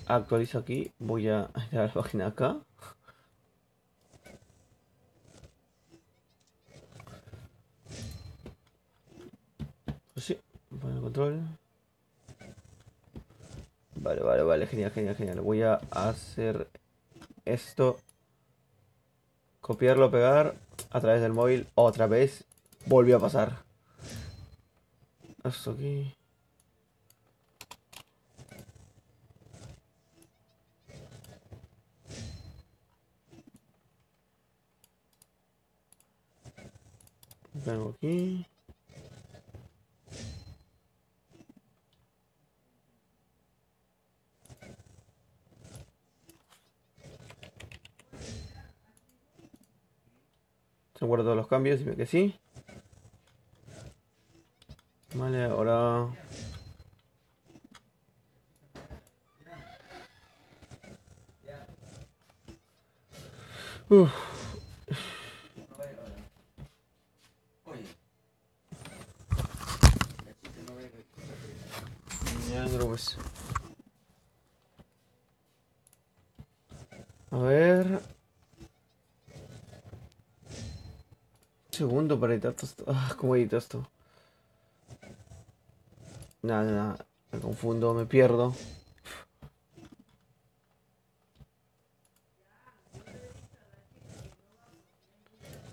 actualizo aquí. Voy a ir a la página acá. Pues sí, panel de control. Vale, vale, vale, genial, genial, genial. Voy a hacer esto. Copiarlo, pegar a través del móvil. Otra vez. Volvió a pasar. Esto aquí. Vengo aquí. Se guardan todos los cambios, dime que sí. Vale, ahora. Uf, ya no lo ves. A ver. Segundo para editar todo esto. Ah, ¿cómo edito esto? Nada, nada. Me confundo, me pierdo.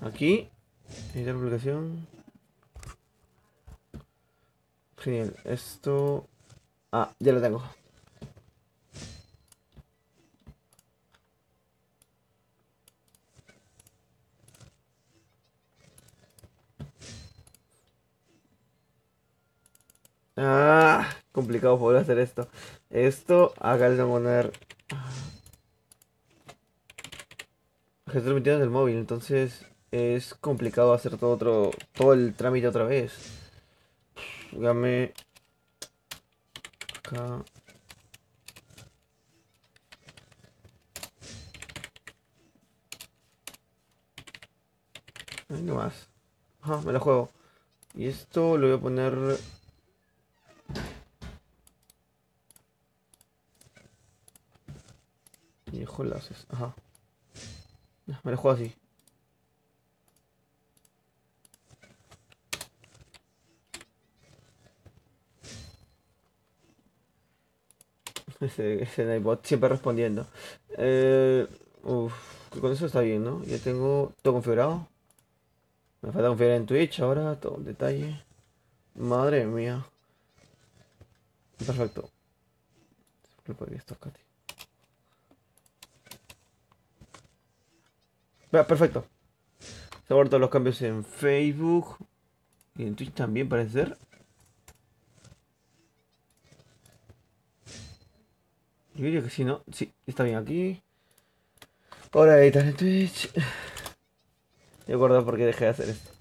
Aquí. Editar publicación. Genial. Esto. Ah, ya lo tengo. Ah, complicado poder hacer esto. Esto, acá le tengo que poner gestor 22 del móvil, entonces es complicado hacer todo el trámite otra vez. Dígame acá. Ahí nomás. Ajá, me la juego. Y esto lo voy a poner. Viejo enlaces. Ajá. Me la juego así. Ese Nightbot siempre respondiendo. Eh, uf, con eso está bien, ¿no? Ya tengo todo configurado. Me falta configurar en Twitch ahora, todo en detalle. Madre mía. Perfecto. Esto acá, tío. Perfecto. Se han todos los cambios en Facebook. Y en Twitch también parece ser. Yo diría que sí, ¿no? Sí, está bien aquí. Ahora editar en Twitch. Me acuerdo por qué dejé de hacer esto.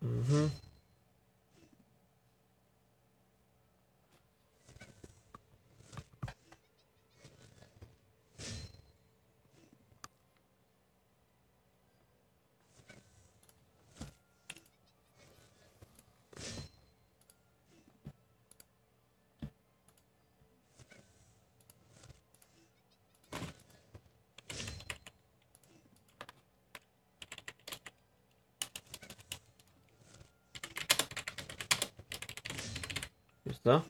Ujú. Ya está.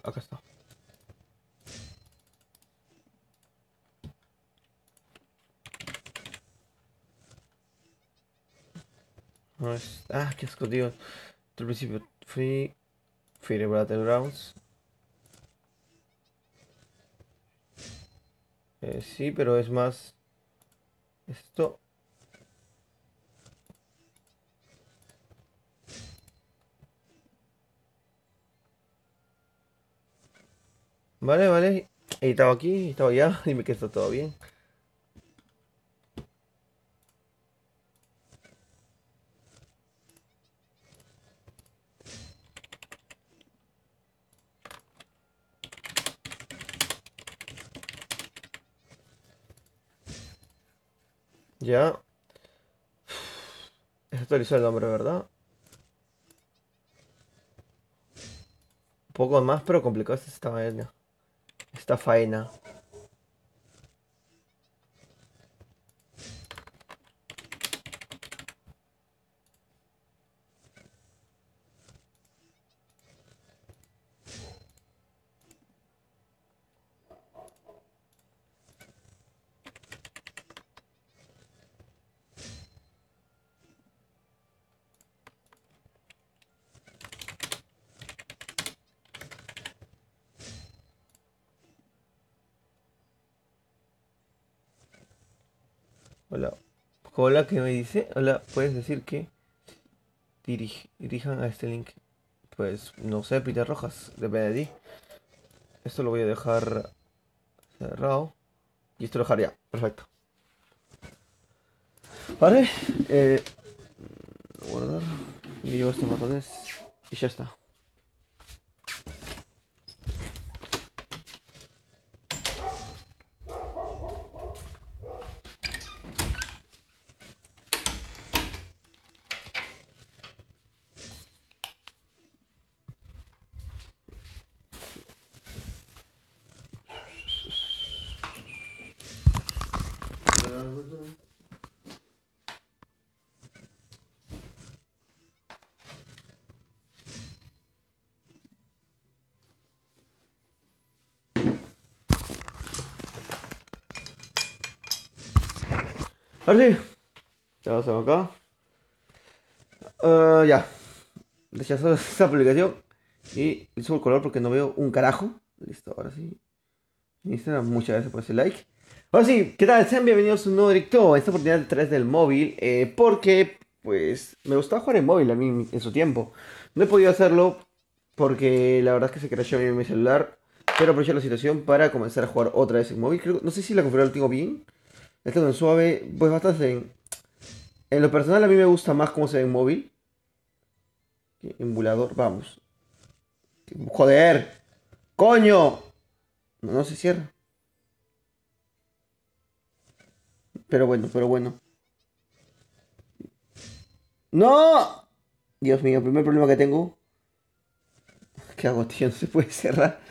Acá está. Ah, qué asco, tío. Al principio Free Battlegrounds. Sí, pero es más. Esto. Vale, vale. Editado aquí, editado allá. Dime que está todo bien. Ya. Es actualizado el nombre, ¿verdad? Un poco más, pero complicado es esta vaina. Esta faena. Hola. Hola, ¿qué me dice? Hola, ¿puedes decir que dirijan a este link? Pues no sé, Peter Rojas, depende de ti. Esto lo voy a dejar cerrado. Y esto lo dejaría. Perfecto. Vale. Guardar. Y llevo estos botones. Y ya está. Vale. Ya vamos acá. Ya. Rechazo esta publicación. Y le subo el color porque no veo un carajo. Listo, ahora sí. Instagram, muchas gracias por ese like. Ahora sí, ¿qué tal? Sean bienvenidos a un nuevo directo. Esta oportunidad a través del móvil. Porque, pues, me gustaba jugar en móvil a mí en su tiempo. No he podido hacerlo porque la verdad es que se crashó mi celular. Pero aproveché la situación para comenzar a jugar otra vez en móvil. No sé si la configuración la tengo bien. La tengo en suave. Pues bastante en lo personal a mí me gusta más cómo se ve en móvil. Que emulador, vamos. Joder, coño. No, no se cierra. Pero bueno, pero bueno. ¡No! Dios mío, el primer problema que tengo. ¿Qué hago, tío? No se puede cerrar.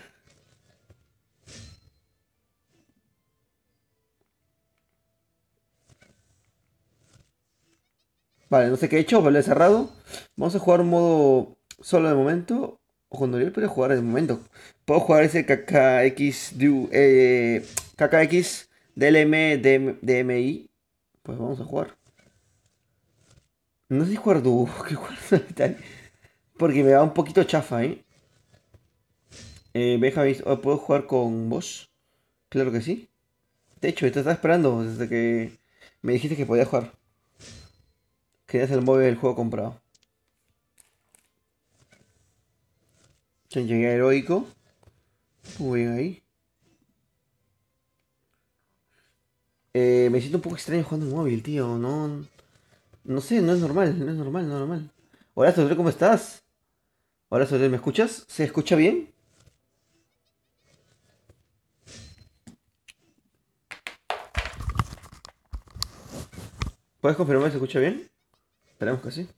Vale, no sé qué he hecho, pero he cerrado. Vamos a jugar un modo solo de momento. O cuando yo pero jugar de momento. Puedo jugar ese KKX DMI. Pues vamos a jugar. No sé si jugar dúo, que jugar solitario. Porque me da un poquito chafa, ¿eh? Benjamin, ¿puedo jugar con vos? Claro que sí. De hecho, te estaba esperando desde que me dijiste que podía jugar. Querías el móvil del juego comprado. Ya llegué a heroico. Muy bien ahí. Me siento un poco extraño jugando en móvil, tío. No, no sé, no es normal, no es normal, no es normal. Hola, Sotel, ¿cómo estás? Hola, Sotel, ¿me escuchas? ¿Se escucha bien? ¿Puedes confirmar si se escucha bien? Esperemos que sí.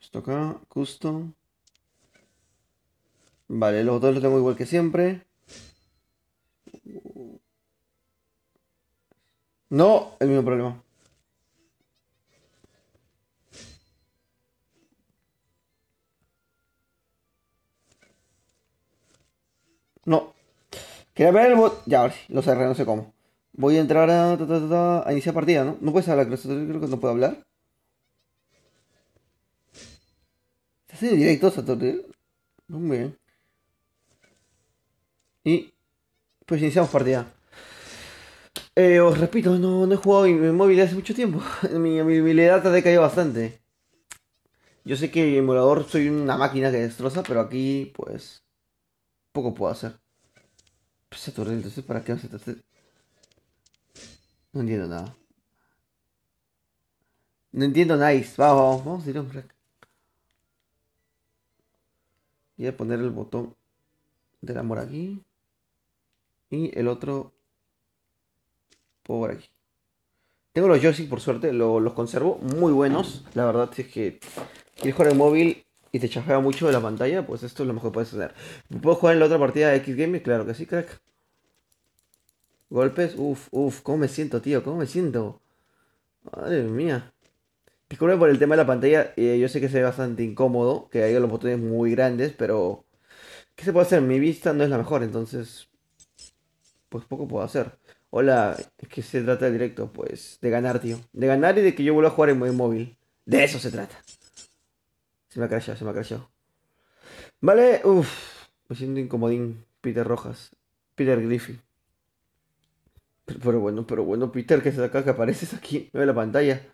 Esto acá, custom. Vale, los botones los tengo igual que siempre. No, el mismo problema. No. Quería ver el bot. Ya, ahora sí, lo cerré, no sé cómo. Voy a entrar a iniciar partida, ¿no? No puedes hablar, creo que no puedo hablar. ¿Estás en directo, Saturday? Muy bien. Y pues iniciamos partida. Os repito, no he jugado en móvil hace mucho tiempo. Mi habilidad ha decaído bastante. Yo sé que en emulador soy una máquina que destroza, pero aquí, pues, poco puedo hacer. Pues Saturday, entonces, ¿para qué hacer? No entiendo nada. No entiendo nice. Vamos a ir a un rec. Voy a poner el botón del amor aquí. Y el otro. por aquí. Tengo los joysticks por suerte, los conservo, muy buenos. La verdad es que quieres jugar en móvil y te chafea mucho de la pantalla, pues esto es lo mejor que puedes hacer. ¿Puedo jugar en la otra partida de X Games? Claro que sí, crack. Golpes, uff, ¿cómo me siento, tío? ¿Cómo me siento? Madre mía. Disculpe por el tema de la pantalla, yo sé que se ve bastante incómodo, que hay los botones muy grandes, pero ¿qué se puede hacer? Mi vista no es la mejor, entonces pues poco puedo hacer. Hola, ¿qué se trata del directo? Pues de ganar, tío. De ganar y de que yo vuelva a jugar en móvil. De eso se trata. Se me ha crashado, se me ha crashado. Vale, me siento incomodín. Peter Rojas. Peter Griffin. Pero bueno, Peter, que es acá que apareces aquí. No ve la pantalla.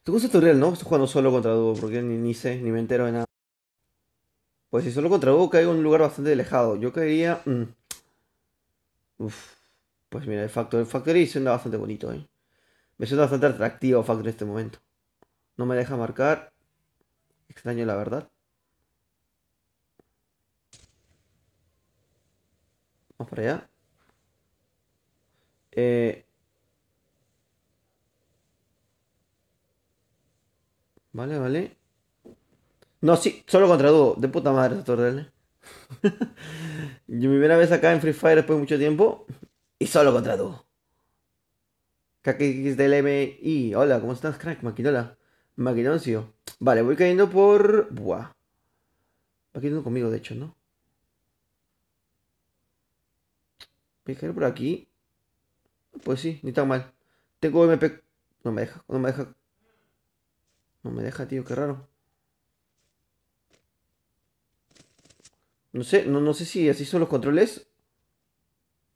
Tu cosa tutorial, ¿no? Estoy jugando solo contra dúo, porque ni sé, ni me entero de nada. Pues si solo contra dúo caigo en un lugar bastante alejado. Yo caería. Uf. Pues mira, el Factory suena bastante bonito, ¿eh? Me suena bastante atractivo Factory en este momento. No me deja marcar. Extraño la verdad. Vamos para allá. Eh, vale, vale. No, sí, solo contra dúo. De puta madre ese tutorial, ¿eh? Yo mi primera vez acá en Free Fire después de mucho tiempo. Y solo contra dúo. KXDLMI. Hola, ¿cómo estás, crack? Maquinola. Maquinoncio. Vale, voy cayendo por. Buah. Va cayendo conmigo, de hecho, ¿no? Voy a caer por aquí. Pues sí, ni tan mal. Tengo MP. No me deja, no me deja. No me deja, tío, qué raro. No sé, no sé si así son los controles.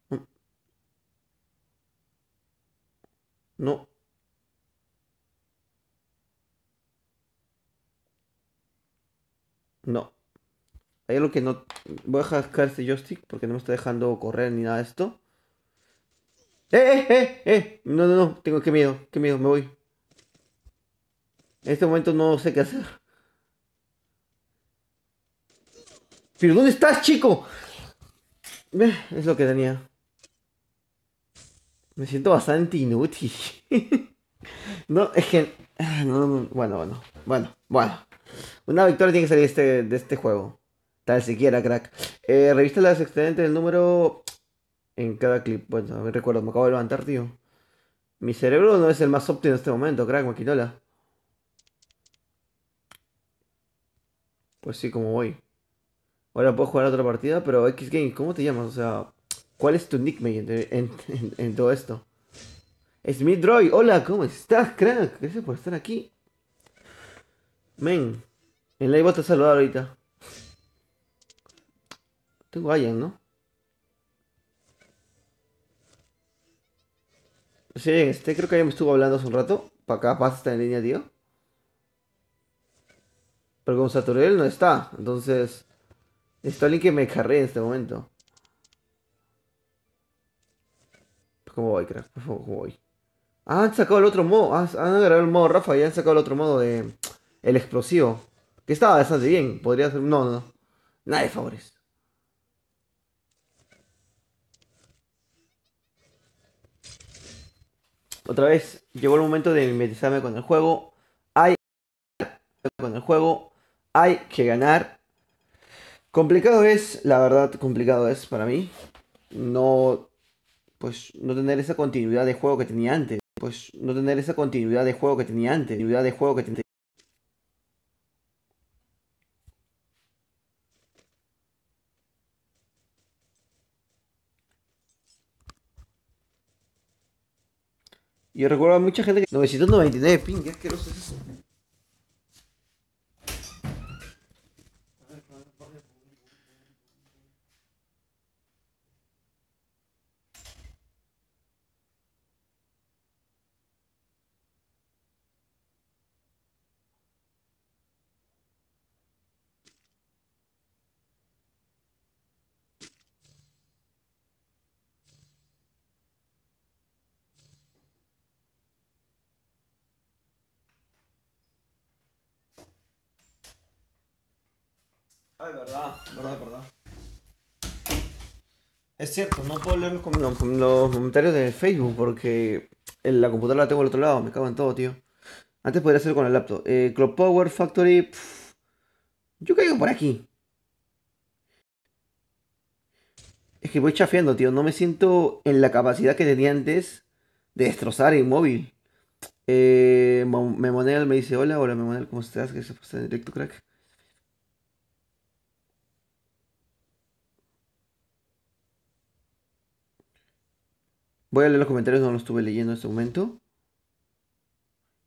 No, no, no. Hay algo que no. Voy a dejar este joystick porque no me está dejando correr ni nada de esto. No, no, no. Tengo qué miedo, me voy. En este momento no sé qué hacer. ¿Pero dónde estás, chico? Es lo que tenía. Me siento bastante inútil. No, es que. Bueno. Una victoria tiene que salir de este juego. Tal siquiera, crack. Revista las excedentes del número en cada clip. Bueno, a ver, recuerdo, me acabo de levantar, tío. Mi cerebro no es el más óptimo en este momento, crack, maquinola. Pues sí, como voy. Ahora puedo jugar otra partida, pero X Games, ¿cómo te llamas? O sea, ¿cuál es tu nickname en todo esto? Smith Roy, hola, ¿cómo estás, crack? Gracias por estar aquí. Men, en live te a saludar ahorita. Tengo a Ian, ¿no? Sí, creo que ya me estuvo hablando hace un rato. Para acá, pasa está en línea, tío. Pero como Saturiel no está. Entonces, está alguien que me carree en este momento. ¿Cómo voy, crack? Por favor, ¿cómo voy? Ah, han sacado el otro modo. Han agarrado el modo Rafa y han sacado el otro modo de. El explosivo. Que estaba bastante bien. Podría ser. No, no, no. Nada de favores. Otra vez llegó el momento de mimetizarme con el juego. Hay con el juego. Hay que ganar. Complicado es, la verdad, complicado es para mí. No, pues, no tener esa continuidad de juego que tenía antes. Pues, no tener esa continuidad de juego que tenía antes. Continuidad de juego que tenía. Yo recuerdo a mucha gente que. 999 ping, qué asqueroso es eso. Ay, verdad. Es cierto, no puedo leer los comentarios de Facebook porque en la computadora la tengo al otro lado, me cago en todo, tío. Antes podría hacerlo con el laptop. Clock Power Factory, yo caigo por aquí. Es que voy chafeando, tío. No me siento en la capacidad que tenía antes de destrozar el móvil. Memonel me dice, hola, hola Memonel, ¿cómo estás? Que se pasa en directo, crack. Voy a leer los comentarios, no los estuve leyendo en este momento.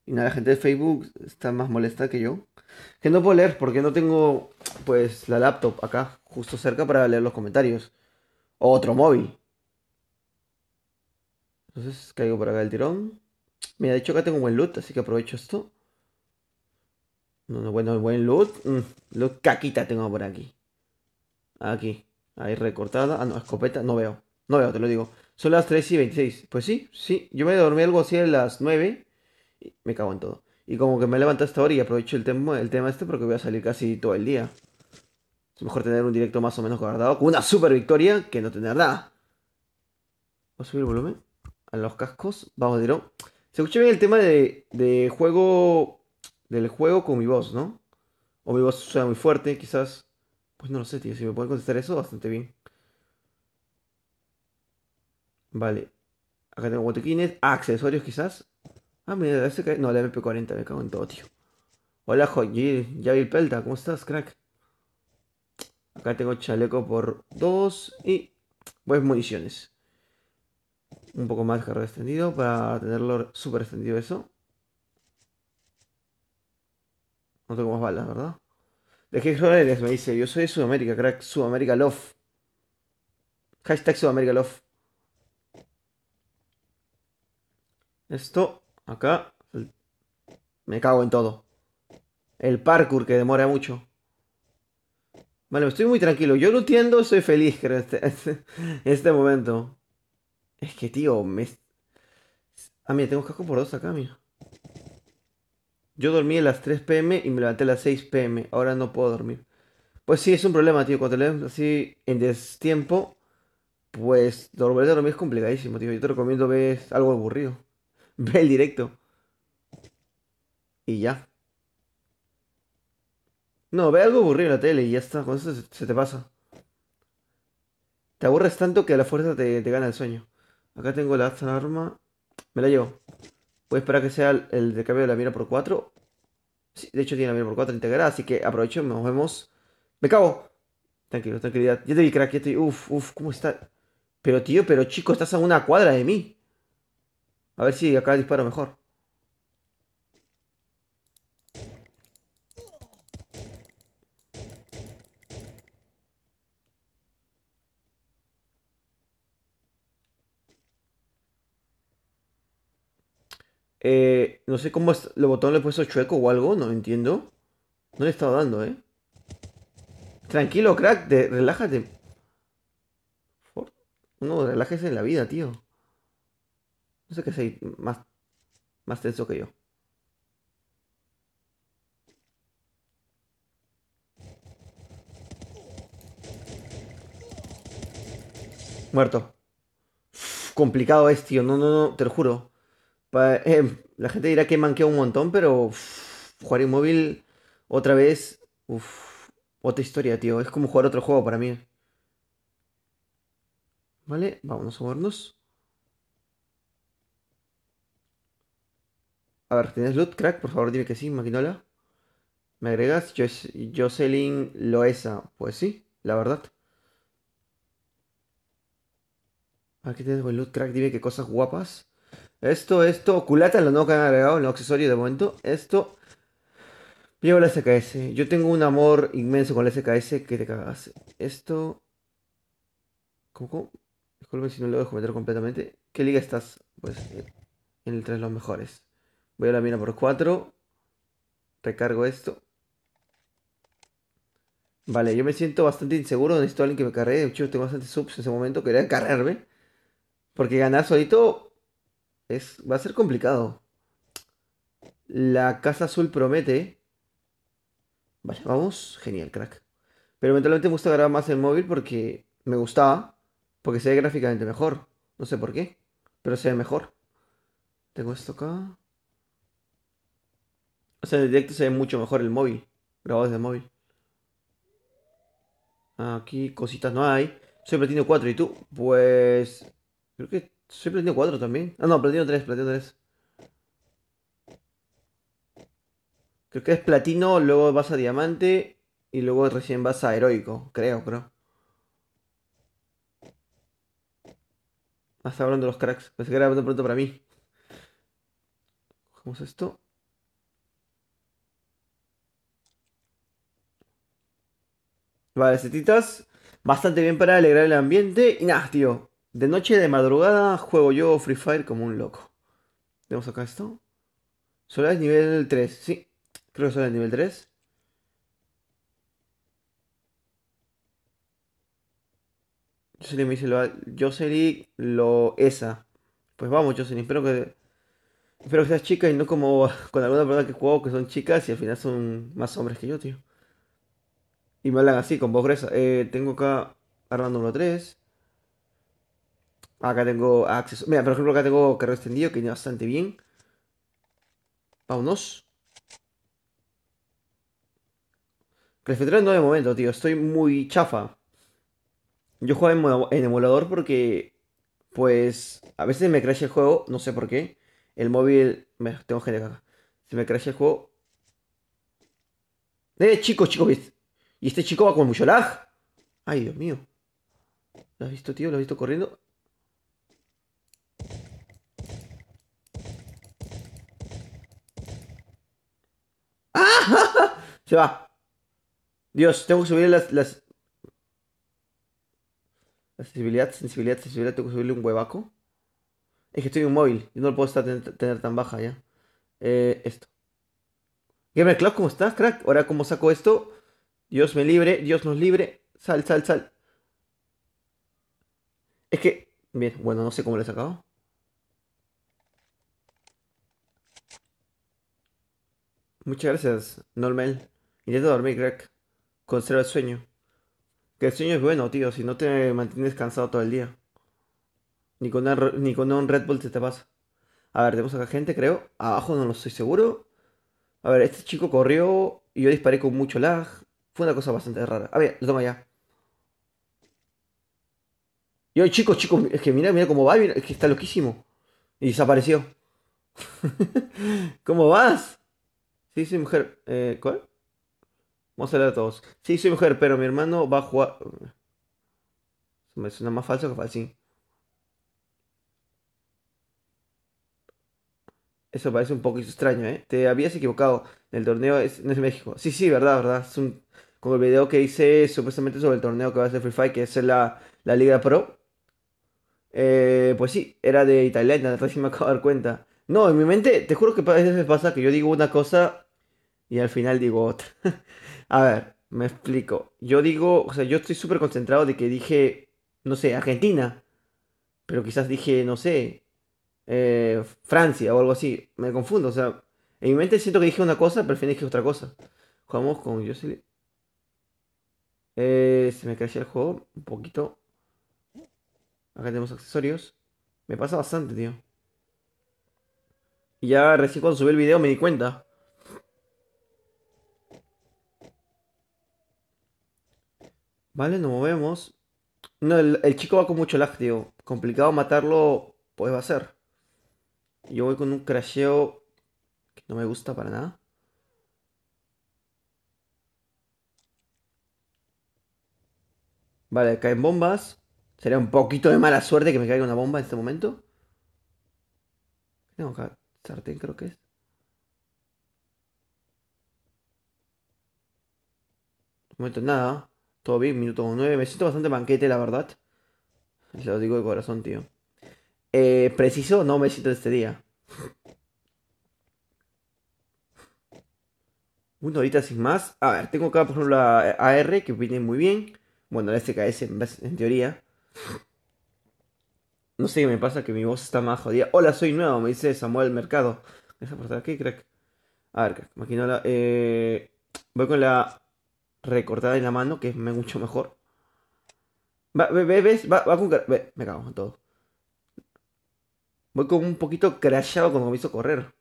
Y nada, la gente de Facebook está más molesta que yo. Que no puedo leer porque no tengo, pues, la laptop acá, justo cerca para leer los comentarios. O otro móvil. Entonces caigo por acá del tirón. Mira, de hecho acá tengo buen loot, así que aprovecho esto. No, no, bueno, buen loot. Loot caquita tengo por aquí. Aquí. Ahí recortada. Ah, no, escopeta. No veo. No veo, te lo digo. Son las 3:26. Pues sí, sí. Yo me dormí algo así a las 9. Y me cago en todo. Y como que me levanto hasta ahora y aprovecho el tema este porque voy a salir casi todo el día. Es mejor tener un directo más o menos guardado con una super victoria que no tener nada. Voy a subir el volumen a los cascos. Vamos, Diro. Se escucha bien el tema de juego. Del juego con mi voz, ¿no? O mi voz suena muy fuerte, quizás. Pues no lo sé, tío. Si me pueden contestar eso, bastante bien. Vale. Acá tengo botequines. Ah, accesorios, quizás. Ah, mira, no, la MP40, me cago en todo, tío. Hola, Joyer. Javier Pelta, ¿cómo estás, crack? Acá tengo chaleco por 2 y. Pues municiones. Un poco más de carro extendido para tenerlo súper extendido eso. No tengo más balas, ¿verdad? ¿De qué color eres? Me dice. Yo soy de Sudamérica, crack. Sudamérica Love. Hashtag Sudamérica Love. Esto, acá. Me cago en todo. El parkour que demora mucho. Vale, estoy muy tranquilo. Yo no entiendo, soy feliz, creo, en este momento. Es que, tío, Ah, mira, tengo casco por dos acá, mira. Yo dormí a las 3 p.m. y me levanté a las 6 p.m. Ahora no puedo dormir. Pues sí, es un problema, tío. Cuando te levantas así en destiempo, pues volver a dormir es complicadísimo, tío. Yo te recomiendo ver algo aburrido. Ve el directo y ya. No, ve algo aburrido en la tele y ya está. Con eso se te pasa. Te aburres tanto que a la fuerza te gana el sueño. Acá tengo la arma. Me la llevo. Voy a esperar que sea el de cambio de la mira por 4. Sí, de hecho tiene la mira por 4 integrada, así que aprovecho, nos vemos. ¡Me cago! Tranquilo, tranquilidad. Ya te vi, crack, ya te vi. Uf, uf, ¿cómo está? Pero tío, pero chico, estás a una cuadra de mí. A ver si acá disparo mejor. No sé cómo es, los botones le he puesto chueco o algo, no entiendo. No le he estado dando, ¿eh? Tranquilo, crack, relájate. No, relájese en la vida, tío. No sé qué sé, más tenso que yo. Muerto. Complicado es, tío. No, no, no, te lo juro. La gente dirá que manquea un montón, pero jugar inmóvil otra vez, otra historia, tío. Es como jugar otro juego para mí. ¿Vale? Vámonos a movernos. A ver, ¿tienes loot, crack? Por favor, dime que sí, maquinola. ¿Me agregas? Jocelyn Loesa. Pues sí, la verdad. Aquí tienes buen loot, crack. Dime qué cosas guapas. Esto. Culata, lo nuevo que han agregado, el nuevo accesorio de momento. Esto. Llevo la SKS. Yo tengo un amor inmenso con la SKS que te cagas. Esto. ¿Cómo? Disculpe si no lo dejo meter completamente. ¿Qué liga estás? Pues entre los mejores. Voy a la mina por 4. Recargo esto. Vale, yo me siento bastante inseguro. Necesito a alguien que me cargue. De hecho, tengo bastantes subs en ese momento. Quería cargarme. Porque ganar solito va a ser complicado. La casa azul promete. Vale, vamos. Genial, crack. Pero eventualmente me gusta grabar más el móvil porque me gustaba. Porque se ve gráficamente mejor. No sé por qué, pero se ve mejor. Tengo esto acá. O sea, en el directo se ve mucho mejor el móvil. Grabado desde móvil. Aquí cositas no hay. Soy platino 4 ¿y tú? Pues... Creo que soy platino 4 también. Ah, no, platino 3 platino 3. Creo que es platino, luego vas a diamante y luego recién vas a heroico. Creo. Hasta hablando de los cracks. Pensé que era de pronto para mí. ¿Cómo es esto? Vale, setitas. Bastante bien para alegrar el ambiente. Y nada, tío. De noche, de madrugada, juego yo Free Fire como un loco. Tenemos acá esto. Solo es nivel 3. Sí, creo que solo es nivel 3. Jocelyn me dice Jocelyn lo esa. Pues vamos, Jocelyn. Espero que seas chica y no como con alguna persona que juego que son chicas y al final son más hombres que yo, tío. Y me hablan así, con voz gruesa. Tengo acá arma número 3. Acá tengo acceso. Mira, por ejemplo, acá tengo carro extendido que viene bastante bien. Vámonos. Refrigerador no de momento, tío. Estoy muy chafa. Yo juego en emulador porque, pues, a veces me crasha el juego, no sé por qué. El móvil. Tengo gente acá. Se me crasha el juego. Chicos, ¿viste? Y este chico va con mucho lag. Ay, Dios mío. ¿Lo has visto, tío? ¿Lo has visto corriendo? ¡Ah! Se va. Dios, tengo que subir la sensibilidad. Tengo que subirle un huevaco. Es que estoy en un móvil y no lo puedo tener tan baja ya. Esto. Gamer Club, ¿cómo estás, crack? Ahora, ¿cómo saco esto? Dios me libre, Dios nos libre. Sal. Es que, bien, bueno, no sé cómo lo he sacado. Muchas gracias, Normal. Intenta dormir, crack. Conserva el sueño. Que el sueño es bueno, tío, si no te mantienes cansado todo el día. Ni con un Red Bull se te pasa. A ver, tenemos acá gente, creo. Abajo no lo estoy seguro. A ver, este chico corrió y yo disparé con mucho lag. Fue una cosa bastante rara. A ver, lo toma ya. Y hoy, chicos, es que mira cómo va, es que está loquísimo. Y desapareció. ¿Cómo vas? Sí, soy mujer. ¿Cuál? Vamos a hablar a todos. Sí, soy mujer, pero mi hermano va a jugar. Me suena más falso que falsín. Eso parece un poco extraño, ¿eh? Te habías equivocado. El torneo no es México. Sí, verdad. Es un... Como el video que hice supuestamente sobre el torneo que va a ser Free Fire, que es la Liga Pro. Pues sí, era de Tailandia, recién me acabo de dar cuenta. No, en mi mente, te juro que a veces me pasa que yo digo una cosa y al final digo otra. A ver, me explico. Yo digo, o sea, yo estoy súper concentrado de que dije, no sé, Argentina, pero quizás dije, no sé, Francia o algo así. Me confundo, o sea, en mi mente siento que dije una cosa, pero al final dije otra cosa. Jugamos con Jocelyn. Se me crashea el juego un poquito. Acá tenemos accesorios. Me pasa bastante, tío. Y ya recién cuando subí el video me di cuenta. Vale, nos movemos. No, el chico va con mucho lag, tío. Complicado matarlo, pues va a ser. Yo voy con un crasheo que no me gusta para nada. Vale, caen bombas. Sería un poquito de mala suerte que me caiga una bomba en este momento. Tengo acá sartén, creo que es. De momento nada. Todo bien, minuto 9. Me siento bastante banquete, la verdad. Se lo digo de corazón, tío. Preciso, no me siento este día. Una horita sin más. A ver, tengo acá, por ejemplo, la AR que viene muy bien. Bueno, la SKS en teoría. No sé qué me pasa, que mi voz está más jodida. Hola, soy nuevo, me dice Samuel Mercado. ¿Esa por aquí, crack? A ver, crack, maquinola. Voy con la recortada en la mano, que es mucho mejor. ¿Ves? Va con... me cago en todo. Voy como un poquito crashado cuando me hizo correr.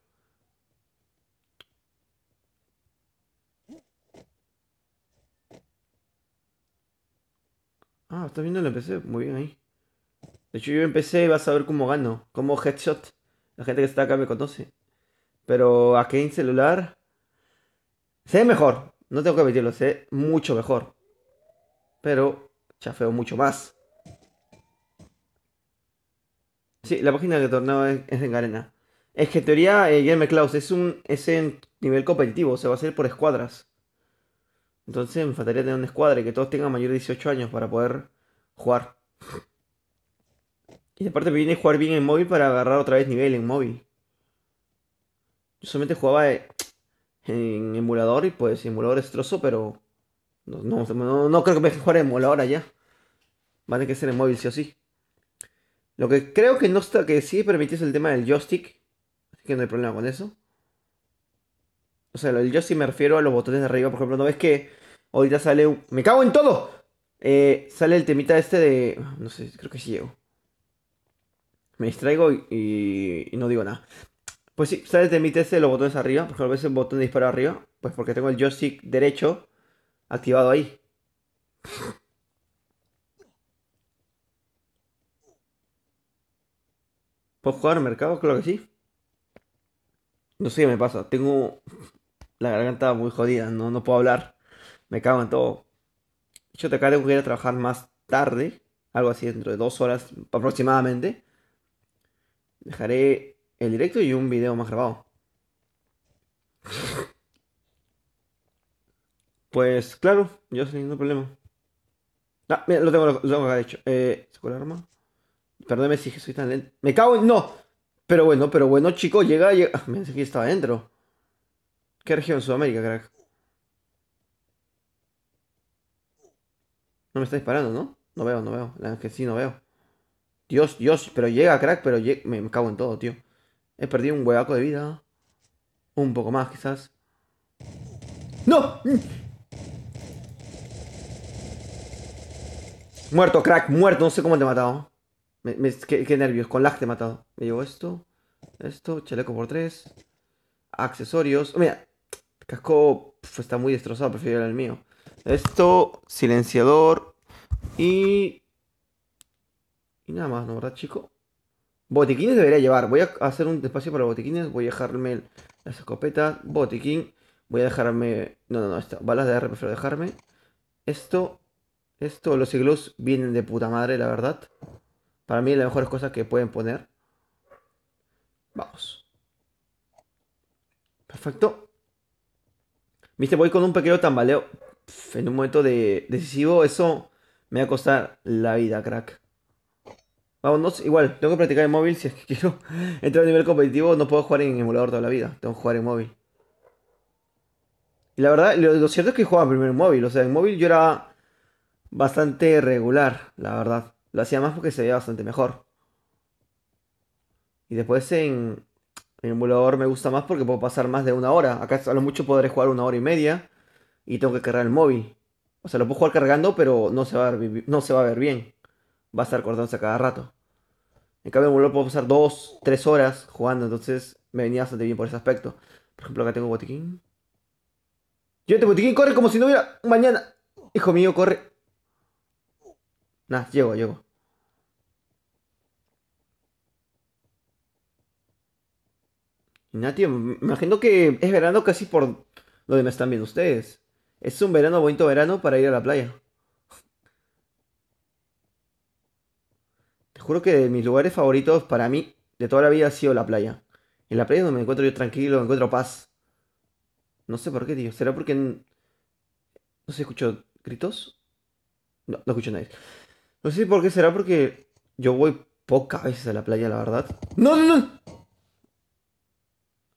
Ah, estás viendo el empecé. Muy bien ahí. De hecho, yo empecé y vas a ver cómo gano. Como headshot. La gente que está acá me conoce. Pero aquí en celular... Se ve mejor. No tengo que admitirlo. Se ve mucho mejor. Pero chafeo mucho más. Sí, la página de torneo es en arena. Es que en teoría, Game Klaus es en nivel competitivo. Se va a hacer por escuadras. Entonces me faltaría tener una escuadra y que todos tengan mayor de 18 años para poder jugar. Y aparte me viene a jugar bien en móvil para agarrar otra vez nivel en móvil. Yo solamente jugaba en emulador y pues emulador es trozo, pero no creo que me deje jugar en emulador allá. Va a tener que ser en móvil sí o sí. Lo que creo que no está, que sí permite es el tema del joystick. Así que no hay problema con eso. O sea, el joystick me refiero a los botones de arriba. Por ejemplo, ¿no ves que ahorita sale un... ¡Me cago en todo! Sale el temita este de... No sé, creo que sí llego. Me distraigo y no digo nada. Pues sí, sale el temita este de los botones arriba. Por ejemplo, ves el botón de disparo arriba. Pues porque tengo el joystick derecho activado ahí. ¿Puedo jugar al mercado? Creo que sí. No sé qué me pasa. Tengo la garganta muy jodida. No puedo hablar. Me cago en todo. Yo te acá tengo que ir a trabajar más tarde. Algo así, dentro de 2 horas aproximadamente. Dejaré el directo y un video más grabado. Pues claro, yo sin ningún problema. Ah, mira, lo tengo acá de hecho. ¿Saco el arma? Perdóneme si soy tan lento. ¡Me cago en... ¡No! Pero bueno, chico, llega. Ah, me pensé que estaba adentro. ¿Qué región? Sudamérica, crack. No me está disparando, ¿no? No veo. La verdad es que sí, no veo. Dios, pero llega, crack, pero me cago en todo, tío. He perdido un huevaco de vida. Un poco más, quizás. ¡No! Muerto, crack, muerto. No sé cómo te he matado. Qué nervios, con lag te he matado. Me llevo esto, chaleco por 3. Accesorios. Mira, el casco está muy destrozado, prefiero el mío. Esto, silenciador y... Y nada más, ¿no, verdad, chico? Botiquines debería llevar. Voy a hacer un espacio para botiquines. Voy a dejarme las escopetas. Botiquín. Voy a dejarme... No. Balas de AR prefiero dejarme. Esto. Los iglús vienen de puta madre, la verdad. Para mí, las mejores cosas que pueden poner. Vamos. Perfecto. Viste, voy con un pequeño tambaleo. En un momento decisivo, eso me va a costar la vida, crack. Vamos, igual, tengo que practicar en móvil si es que quiero entrar a nivel competitivo. No puedo jugar en emulador toda la vida. Tengo que jugar en móvil. Y la verdad, lo cierto es que jugaba primero en móvil. O sea, en móvil yo era bastante regular, la verdad. Lo hacía más porque se veía bastante mejor. Y después en emulador me gusta más porque puedo pasar más de 1 hora. Acá a lo mucho podré jugar 1 hora y media y tengo que cargar el móvil. O sea, lo puedo jugar cargando, pero no se va a ver, no se va a ver bien. Va a estar cortándose a cada rato. En cambio, en emulador puedo pasar 2, 3 horas jugando, entonces me venía bastante bien por ese aspecto. Por ejemplo, acá tengo botiquín. Yo este botiquín corre como si no hubiera un mañana. Hijo mío, corre. Nah, llego. Y nada, tío, me imagino que es verano casi por donde me están viendo ustedes. Es un verano, bonito verano para ir a la playa. Te juro que de mis lugares favoritos para mí de toda la vida ha sido la playa. En la playa es donde me encuentro yo tranquilo, me encuentro paz. No sé por qué, tío. ¿Será porque no se escucho gritos? No escucho a nadie. No sé por qué será porque yo voy pocas veces a la playa, la verdad. No.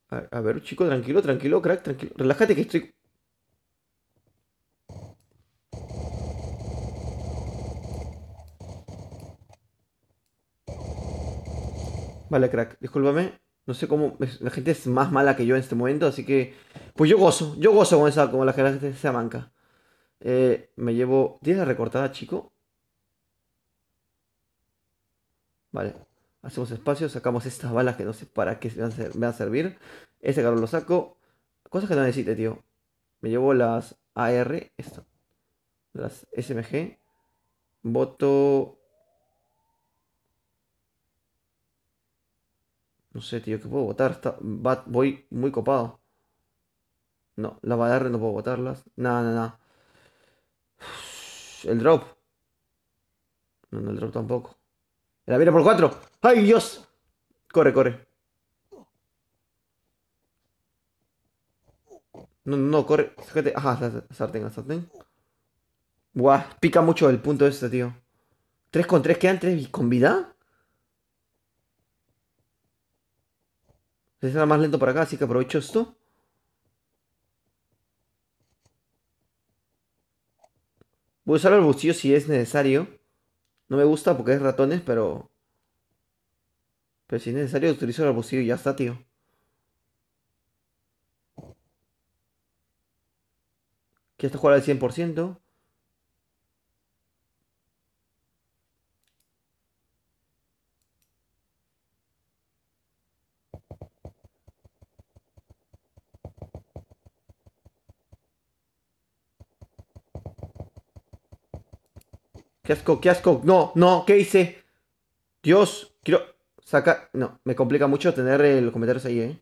A ver, chico, tranquilo, crack, tranquilo. Relájate que estoy... Vale, crack, discúlpame. No sé cómo... La gente es más mala que yo en este momento, así que... Pues yo gozo con la gente sea manca. Me llevo... ¿Tienes la recortada, chico? Vale. Hacemos espacio, sacamos estas balas que no sé para qué me van a servir. Ese carro lo saco. Cosas que no necesite, tío. Me llevo las AR, esto. Las SMG. Voto. No sé, tío, ¿qué puedo votar? Voy muy copado. No, las AR no puedo votarlas. Nada, nada, nada. El drop. No, no, el drop tampoco. La mira por 4. ¡Ay, Dios! Corre, corre. No, no, no, corre. Sácate. Ajá, la sartén, la sartén. Buah, pica mucho el punto este, tío. 3 con 3 quedan 3 con vida. Se está más lento por acá, así que aprovecho esto. Voy a usar el bustillo si es necesario. No me gusta porque es ratones, pero si es necesario utilizo el bustillo y ya está, tío. Que esto juega al 100%. ¡Qué asco, qué asco! No, no, ¿qué hice? Dios, quiero sacar... No, me complica mucho tener los comentarios ahí, ¿eh?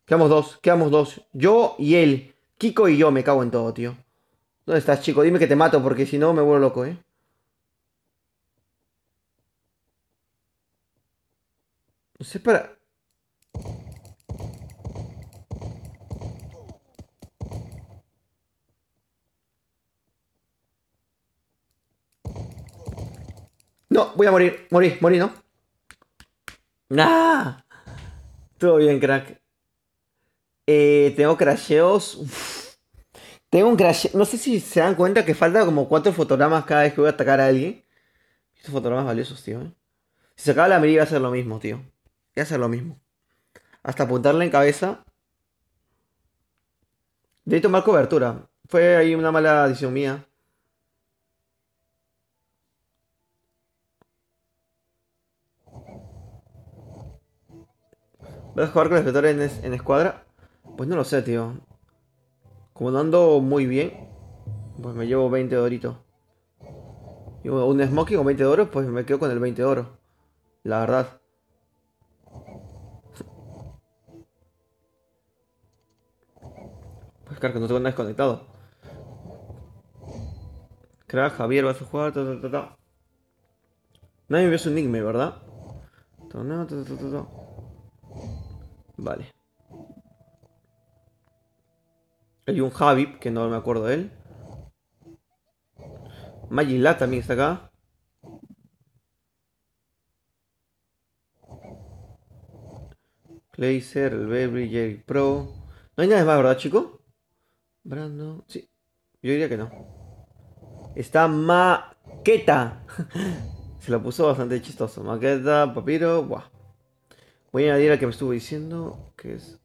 Quedamos dos, quedamos dos. Yo y él. Kiko y yo, me cago en todo, tío. ¿Dónde estás, chico? Dime que te mato, porque si no me vuelvo loco, ¿eh? No sé para... No, voy a morir, morir, morir, ¿no? ¡Nah! Todo bien, crack. Tengo crasheos. Uf. Tengo un crash. No sé si se dan cuenta que falta como 4 fotogramas cada vez que voy a atacar a alguien. Estos fotogramas valiosos, tío, ¿eh? Si sacaba la mira iba a hacer lo mismo, tío. Iba a hacer lo mismo. Hasta apuntarle en cabeza. Debí tomar cobertura. Fue ahí una mala decisión mía. ¿Vas a jugar con el espectador en escuadra? Pues no lo sé, tío. Como no ando muy bien, pues me llevo 20 doritos. Llevo un smoking con 20 de oro, pues me quedo con el 20 de oro. La verdad. Pues claro que no tengo nada desconectado. Crack, Javier, vas a jugar, ta, ta, ta, ta. Nadie me vio su nickname, ¿verdad? Ta, ta, ta, ta, ta, ta. Vale. Hay un Javip, que no me acuerdo de él. Magila también está acá. Glazer, el Baby, Jerry Pro. No hay nada más, ¿verdad, chico? Brando. Sí. Yo diría que no. Está Maqueta. Se lo puso bastante chistoso. Maqueta, papiro. Buah. Voy a añadir al que me estuvo diciendo. Que es.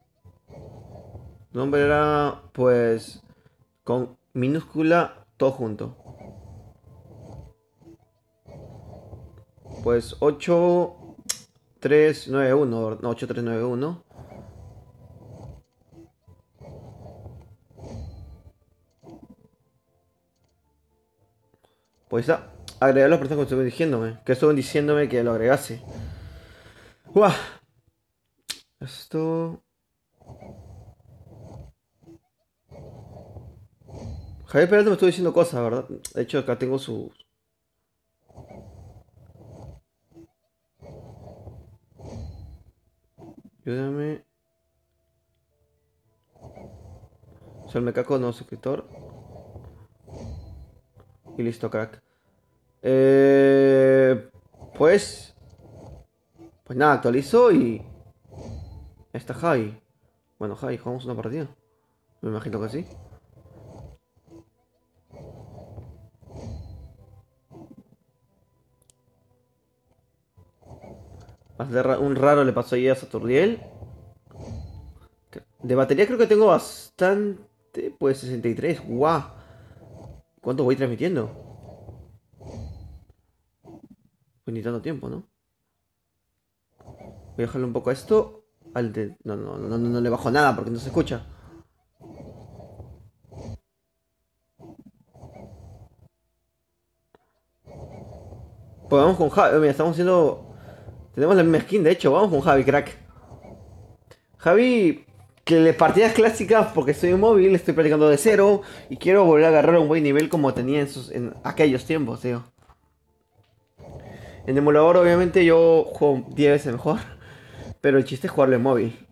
Su nombre era. Pues. Con minúscula. Todo junto. Pues 8391. No, 8391. Pues ya. Agregar a las personas que estuvieron diciéndome. Que estuvieron diciéndome que lo agregase. Buah. Esto. Javier Peralta me estuvo diciendo cosas, ¿verdad? De hecho, acá tengo su. Ayúdame. Soy el mecaco no suscriptor. Y listo, crack. Eh, pues. Pues nada, actualizo y. Está Javi. Bueno, Javi, jugamos una partida. Me imagino que sí. Un raro le pasó ahí a Saturdiel. De batería creo que tengo bastante. Pues 63. ¡Guau! ¿Cuánto voy transmitiendo? Pues ni tanto tiempo, ¿no? Voy a bajarle un poco a esto. No, no le bajo nada porque no se escucha. Pues vamos con Javi. Mira, estamos haciendo. Tenemos la misma skin, de hecho. Vamos con Javi, crack. Javi, que le partidas clásicas porque estoy en móvil, estoy practicando de cero y quiero volver a agarrar un buen nivel como tenía en aquellos tiempos, tío. En emulador, obviamente, yo juego 10 veces mejor, pero el chiste es jugarlo en móvil.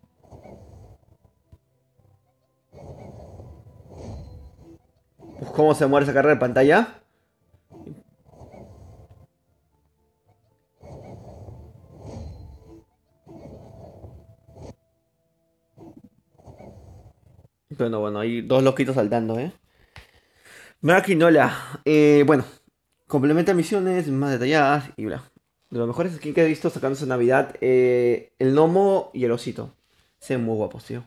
Pues, ¿cómo se muere esa carrera de pantalla? Pero no, bueno, hay dos loquitos saltando, ¿eh? Maquinola. Bueno, complementa misiones más detalladas y bla. De los mejores skins que he visto sacándose en Navidad, el gnomo y el osito. Se ven muy guapos, tío.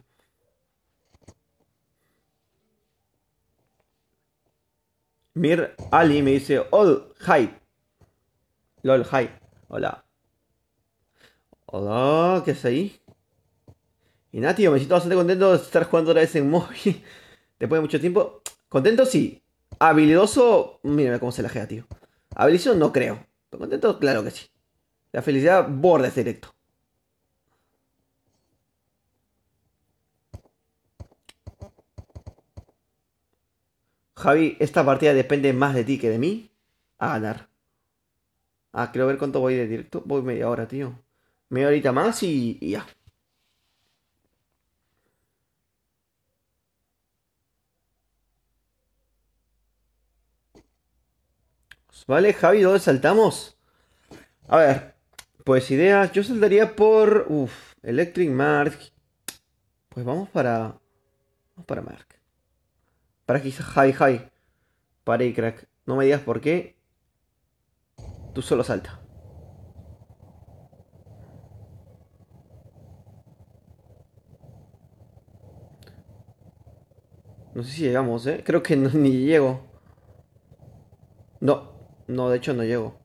Mir Ali me dice, oh, hi. LOL, hi. Hola. Hola, ¿qué es ahí? Y nada, tío, me siento bastante contento de estar jugando otra vez en móvil. Después de mucho tiempo. Contento, sí. Habilidoso, mírame cómo se la tío. Habilidoso no creo. Pero contento, claro que sí. La felicidad borda ese directo. Javi, esta partida depende más de ti que de mí. A ganar. Ah, quiero ver cuánto voy de directo. Voy media hora, tío. Media horita más y ya. Vale, Javi, ¿dónde saltamos? A ver, pues ideas. Yo saltaría por. Uf, Electric Mark. Pues vamos para. Vamos para Mark. Para quizás High High. Para ahí, crack. No me digas por qué. Tú solo salta. No sé si llegamos, ¿eh? Creo que ni llego. No, no, de hecho no llego.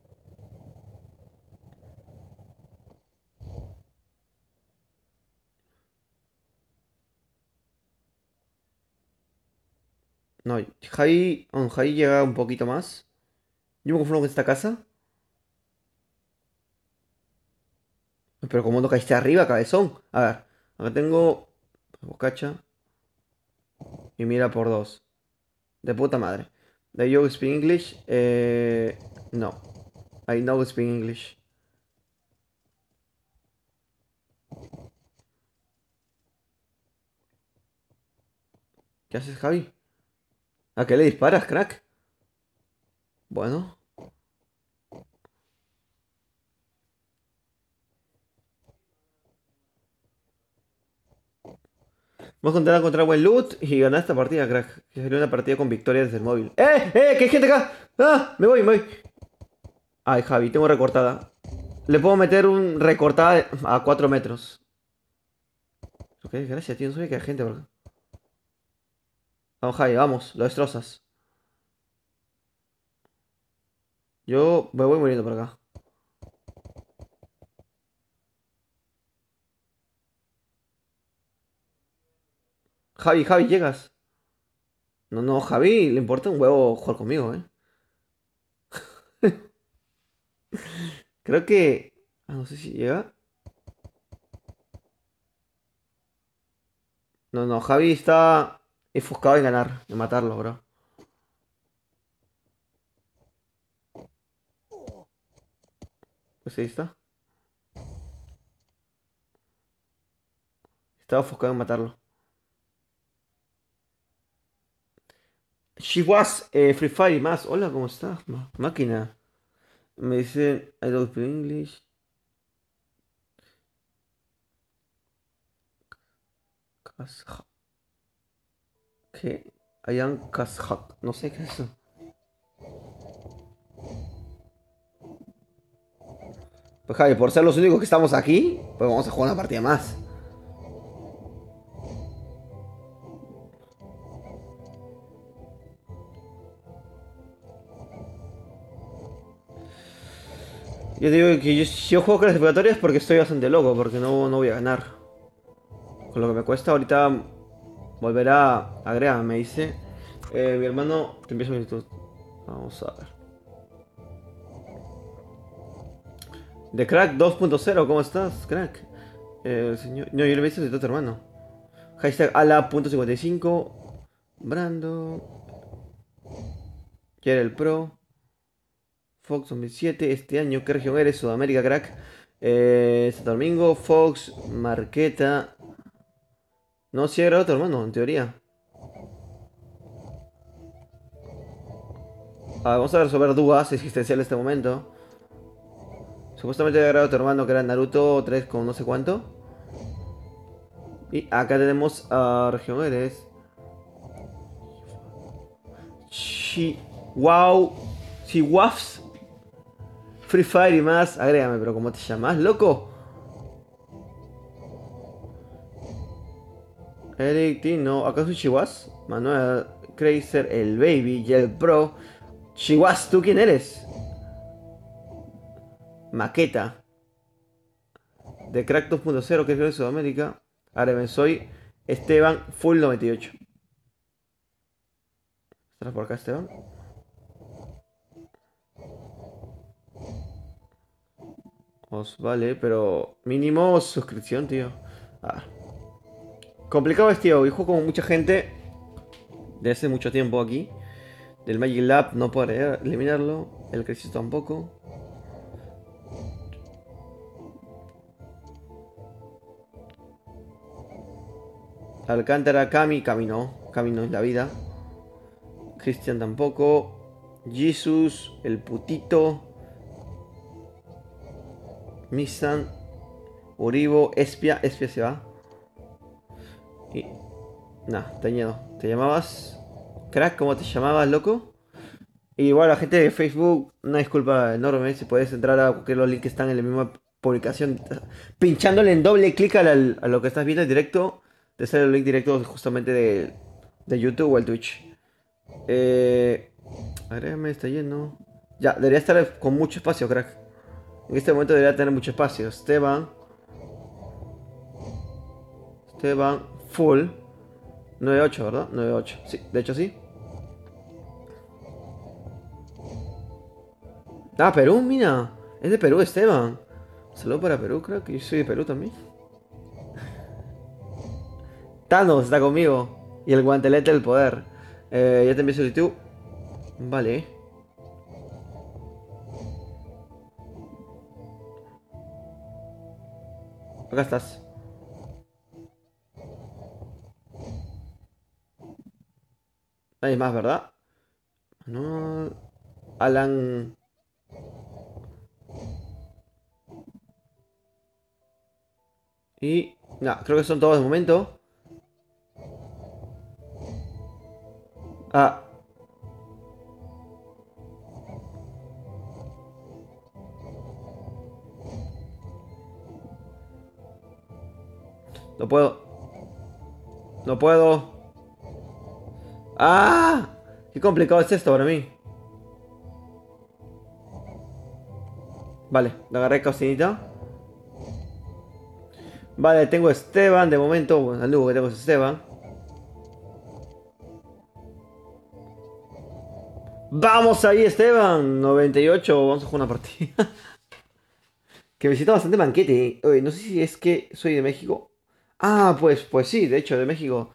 No, Jai llega un poquito más. Yo me confundo con esta casa. Pero como no caíste arriba, cabezón. A ver, acá tengo bocacha y mira por dos. De puta madre. Do you speak English? No. I know speak English. ¿Qué haces, Javi? ¿A qué le disparas, crack? Bueno. Vamos a intentar encontrar buen loot y ganar esta partida, crack. Que sería una partida con victoria desde el móvil. ¡Que hay gente acá! ¡Ah! Me voy. Ay, Javi, tengo recortada. Le puedo meter un recortada a 4 metros. Ok, gracias, tío. No sabía que hay gente por acá. Vamos, Javi, vamos. Lo destrozas. Yo me voy muriendo por acá. Javi, llegas. No, no, Javi, le importa un huevo jugar conmigo, ¿eh? Creo que... Ah, no sé si llega. No, no, Javi está enfocado en ganar, en matarlo, bro. Pues ahí está. Estaba enfocado en matarlo. She was Free Fire y más. Hola, ¿cómo estás? Máquina. Me dicen I don't speak English. Kazakh. ¿Qué? I am Kazakh. No sé qué es eso. Pues Javi, por ser los únicos que estamos aquí, pues vamos a jugar una partida más. Yo digo que si yo juego clasificatorias porque estoy bastante loco, porque no voy a ganar. Con lo que me cuesta ahorita volver a agregar, me dice. Mi hermano, te empiezo solicitud. Vamos a ver. De Crack 2.0, ¿cómo estás, Crack? Señor... No, yo le hice solicitud a tu hermano. Hashtag ala.55. Brando. Quiere el Pro. Fox 2007. Este año, ¿qué región eres? Sudamérica, Crack. Santo Domingo, Fox, Marqueta. No, sí he grabado tu hermano, en teoría. Vamos a resolver dudas existenciales en este momento. Supuestamente había grabado tu hermano que era Naruto 3 con no sé cuánto. Y acá tenemos a región eres. Wow. Chihuahuas. Free Fire y más. Agrégame, pero ¿cómo te llamas, loco? Eric Tino. ¿Acaso Chihuahua? Manuel Crazer, el Baby y el Pro. Chihuahua, ¿tú quién eres? Maqueta. De Crack 2.0, que es de Sudamérica. Ahora me soy Esteban Full 98. ¿Estás por acá, Esteban? Vale, pero mínimo suscripción, tío. Ah. Complicado es, tío. Hijo como mucha gente de hace mucho tiempo aquí. Del Magic Lab no podré eliminarlo. El Crisis tampoco. Alcántara, Cami no. Cami no es la vida. Cristian tampoco. Jesus, el putito. Misan. Uribo, Espia. Espia se va. Y... Nah, Tañedo. ¿Te llamabas? Crack, ¿cómo te llamabas, loco? Y igual la gente de Facebook, una disculpa enorme, si puedes entrar a cualquier los links que están en la misma publicación, pinchándole en doble clic a lo que estás viendo en directo, te sale el link directo justamente de YouTube o el Twitch. Agrégame, está lleno. Ya, debería estar con mucho espacio, crack. En este momento debería tener mucho espacio. Esteban, full. 98, ¿verdad? 98. Sí, de hecho sí. Ah, Perú, mira. Es de Perú, Esteban. Saludos para Perú, creo que yo soy de Perú también. Thanos está conmigo. Y el guantelete del poder. Ya te envío solicitud. Vale. Acá estás. Nadie más, ¿verdad? No. Alan. Y. No, creo que son todos de momento. Ah, no puedo. No puedo. ¡Ah! Qué complicado es esto para mí. Vale, le agarré cocinita. Vale, tengo a Esteban de momento. Bueno, el único que tengo es Esteban. Vamos ahí, Esteban. 98. Vamos a jugar una partida. Que me siento bastante banquete. Oye, no sé si es que soy de México. Ah, pues sí, de hecho, de México.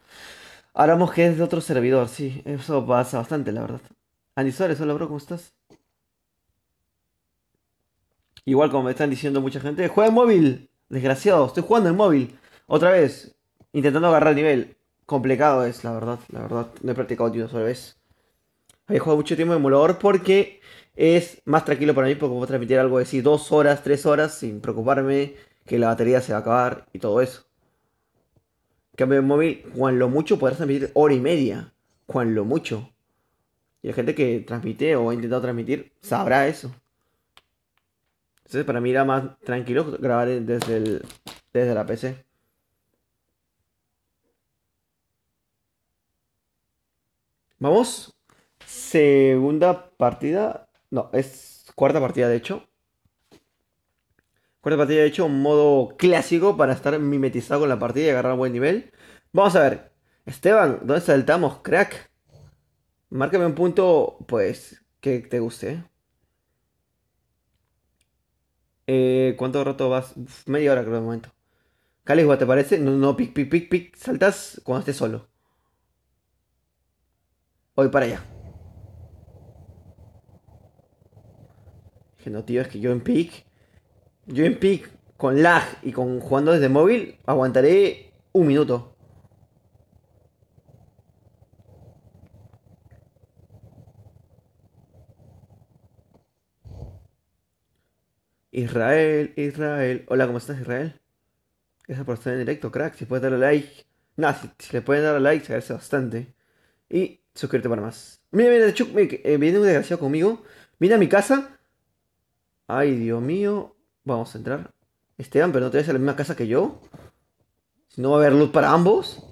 Hablamos que es de otro servidor, sí. Eso pasa bastante, la verdad. Andy Suárez, hola, bro, ¿cómo estás? Igual como me están diciendo mucha gente, juega en móvil. Desgraciado, estoy jugando en móvil. Otra vez, intentando agarrar nivel. Complicado es, la verdad, la verdad. No he practicado ni una sola vez. Había jugado mucho tiempo en emulador porque es más tranquilo para mí porque puedo transmitir algo de decir 2 horas, 3 horas sin preocuparme que la batería se va a acabar y todo eso. En cambio en móvil, cuando lo mucho podrás transmitir hora y media. Cuando lo mucho. Y la gente que transmite o ha intentado transmitir sabrá eso. Entonces para mí era más tranquilo grabar desde la PC. Vamos. Segunda partida. No, es cuarta partida de hecho. Cuarta partida he hecho un modo clásico para estar mimetizado con la partida y agarrar buen nivel. Vamos a ver. Esteban, ¿dónde saltamos, crack? Márcame un punto, pues, que te guste. ¿Cuánto rato vas? Uf, media hora creo de momento. Caligua, ¿te parece? No, no, pic, pic, pic, pic. Saltas cuando estés solo. Voy para allá. Que no, tío, es que yo en pic. Yo en pic, con lag y con jugando desde móvil, aguantaré un minuto. Israel, Israel. Hola, ¿cómo estás, Israel? Gracias por estar en directo, crack. Si puedes darle like. Nada, si le pueden dar like, se agradece bastante. Y suscríbete para más. Mira, mira, Chuck, mira, viene un desgraciado conmigo. Viene a mi casa. Ay, Dios mío. Vamos a entrar. Esteban, pero no te vayas a la misma casa que yo. Si no va a haber luz para ambos.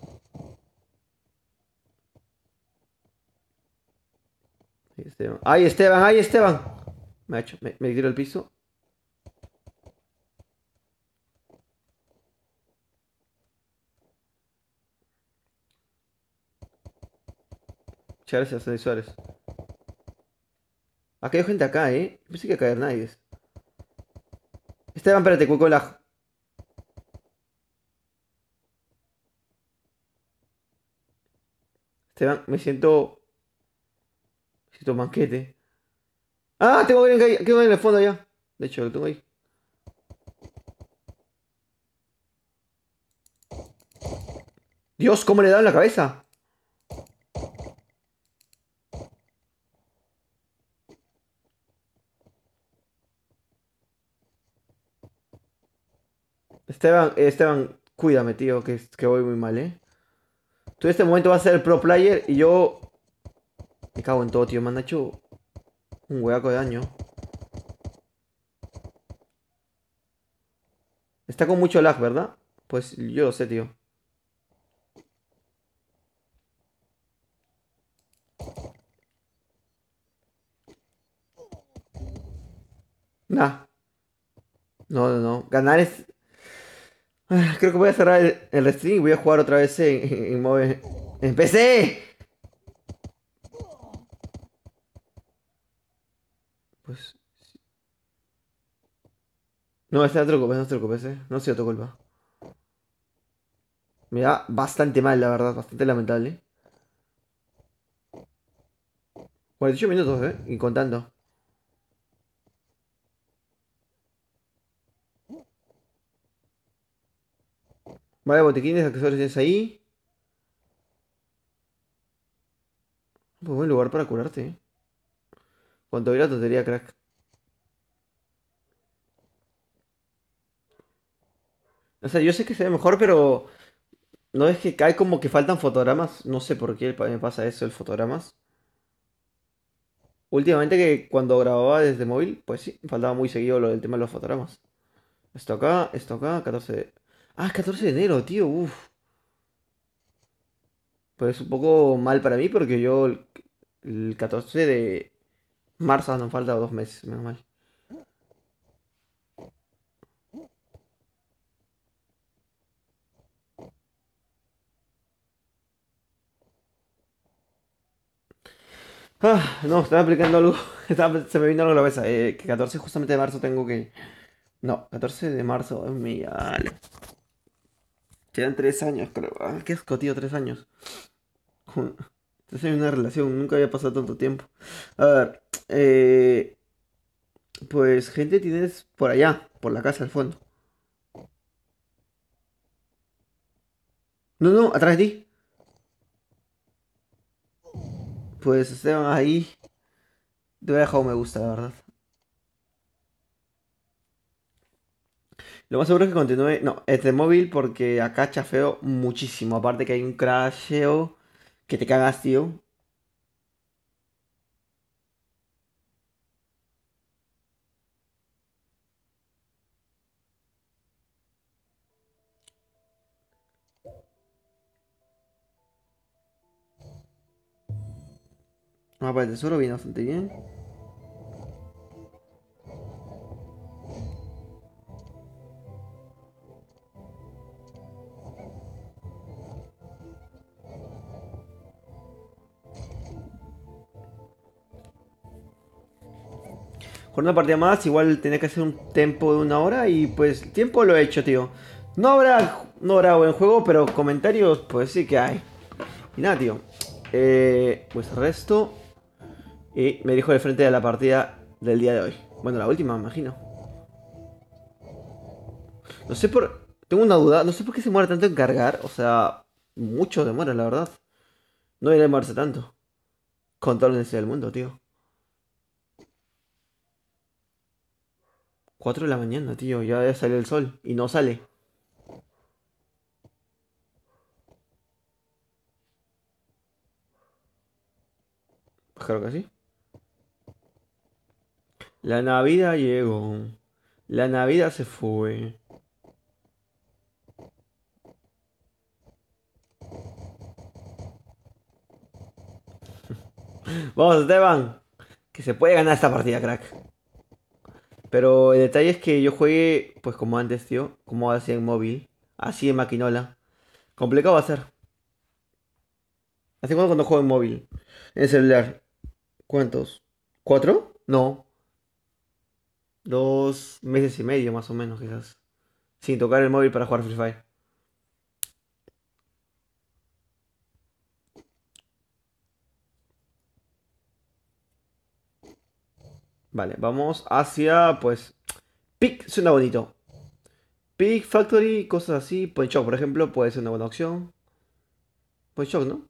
Esteban. ¡Ay, Esteban! ¡Ay, Esteban! Me ha hecho, me tiro el piso. Muchas gracias, César Suárez. Acá hay gente acá, ¿eh? Pensé que iba a caer nadie. Esteban, espérate, cuico la. Esteban, me siento manquete. ¡Ah! Tengo alguien que tengo en el fondo allá. De hecho, lo tengo ahí. Dios, ¿cómo le da en la cabeza? Esteban, Esteban, cuídame, tío, que voy muy mal, ¿eh? Tú en este momento vas a ser el pro player y yo me cago en todo, tío. Me han hecho un hueaco de daño. Está con mucho lag, ¿verdad? Pues yo lo sé, tío. Nah, no, no, no. Ganar es. Creo que voy a cerrar el stream y voy a jugar otra vez en modo. ¡En PC! Pues. No, no te preocupes, no te preocupes, ¿eh? No ha sido tu culpa. Me da bastante mal, la verdad, bastante lamentable. 48 minutos, ¿eh? Y contando. Vale, botiquines, accesorios tienes ahí. Pues buen lugar para curarte, ¿eh? Cuanto la tontería, crack. O sea, yo sé que se ve mejor, pero no es que cae como que faltan fotogramas. No sé por qué me pasa eso, el fotogramas. Últimamente que cuando grababa desde móvil, pues sí, me faltaba muy seguido lo del tema de los fotogramas. Esto acá, 14 de. Ah, es 14 de enero, tío, uff. Pues es un poco mal para mí porque yo el 14 de marzo nos falta 2 meses, menos mal. Ah, no, estaba aplicando algo. Se me vino algo a la cabeza. Que 14 justamente de marzo tengo que. No, 14 de marzo es mi. Quedan 3 años, creo. Ah, qué asco, tío, 3 años. 3 años de una relación, nunca había pasado tanto tiempo. A ver, pues gente tienes por allá, por la casa al fondo. No, no, atrás de ti. Pues Esteban ahí. Te voy a dejar un me gusta, la verdad. Lo más seguro es que continúe. No, es de móvil porque acá chafeo muchísimo. Aparte que hay un crasheo que te cagas, tío. No, para el tesoro viene bastante bien. Jugar una partida más, igual tenía que hacer un tempo de 1 hora y pues tiempo lo he hecho, tío. No habrá buen juego, pero comentarios, pues sí que hay. Y nada, tío. Pues resto. Y me dijo de frente de la partida del día de hoy. Bueno, la última, me imagino. No sé por. Tengo una duda. No sé por qué se muere tanto en cargar. O sea, mucho demora, la verdad. No debería demorarse tanto. Con todo el necesidad del mundo, tío. 4 de la mañana, tío. Ya sale el sol. Y no sale. Pues claro que sí. La Navidad llegó. La Navidad se fue. Vamos, Esteban. Que se puede ganar esta partida, crack. Pero el detalle es que yo juegue, pues como antes, tío. Como hacía en móvil. Así en maquinola. Complicado va a ser. Hace cuando juego en móvil. En celular. ¿Cuántos? ¿4? No. 2 meses y medio más o menos, quizás. Sin tocar el móvil para jugar Free Fire. Vale, vamos hacia, pues... Pick suena bonito. Pick Factory, cosas así. Point Shock, por ejemplo, puede ser una buena opción. Point Shock, ¿no?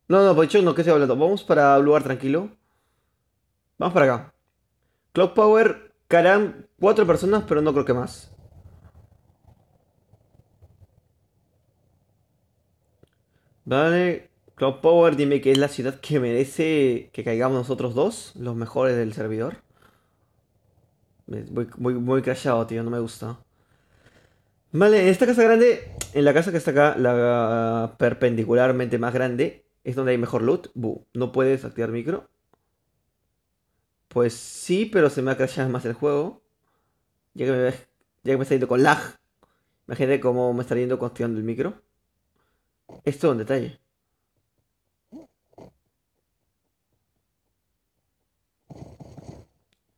No, no, Point Shock no, ¿qué estoy hablando? Vamos para un lugar tranquilo. Vamos para acá. Clock Power, caerán 4 personas, pero no creo que más. Vale. Clock Power, dime que es la ciudad que merece que caigamos nosotros dos, los mejores del servidor. Muy, muy, muy crashado, tío, no me gusta. Vale, en esta casa grande, en la casa que está acá, la perpendicularmente más grande, es donde hay mejor loot. No puedes activar micro. Pues sí, pero se me ha crashado más el juego. Ya que me está yendo con lag. Imagínate cómo me está yendo activando el micro. Esto es un detalle.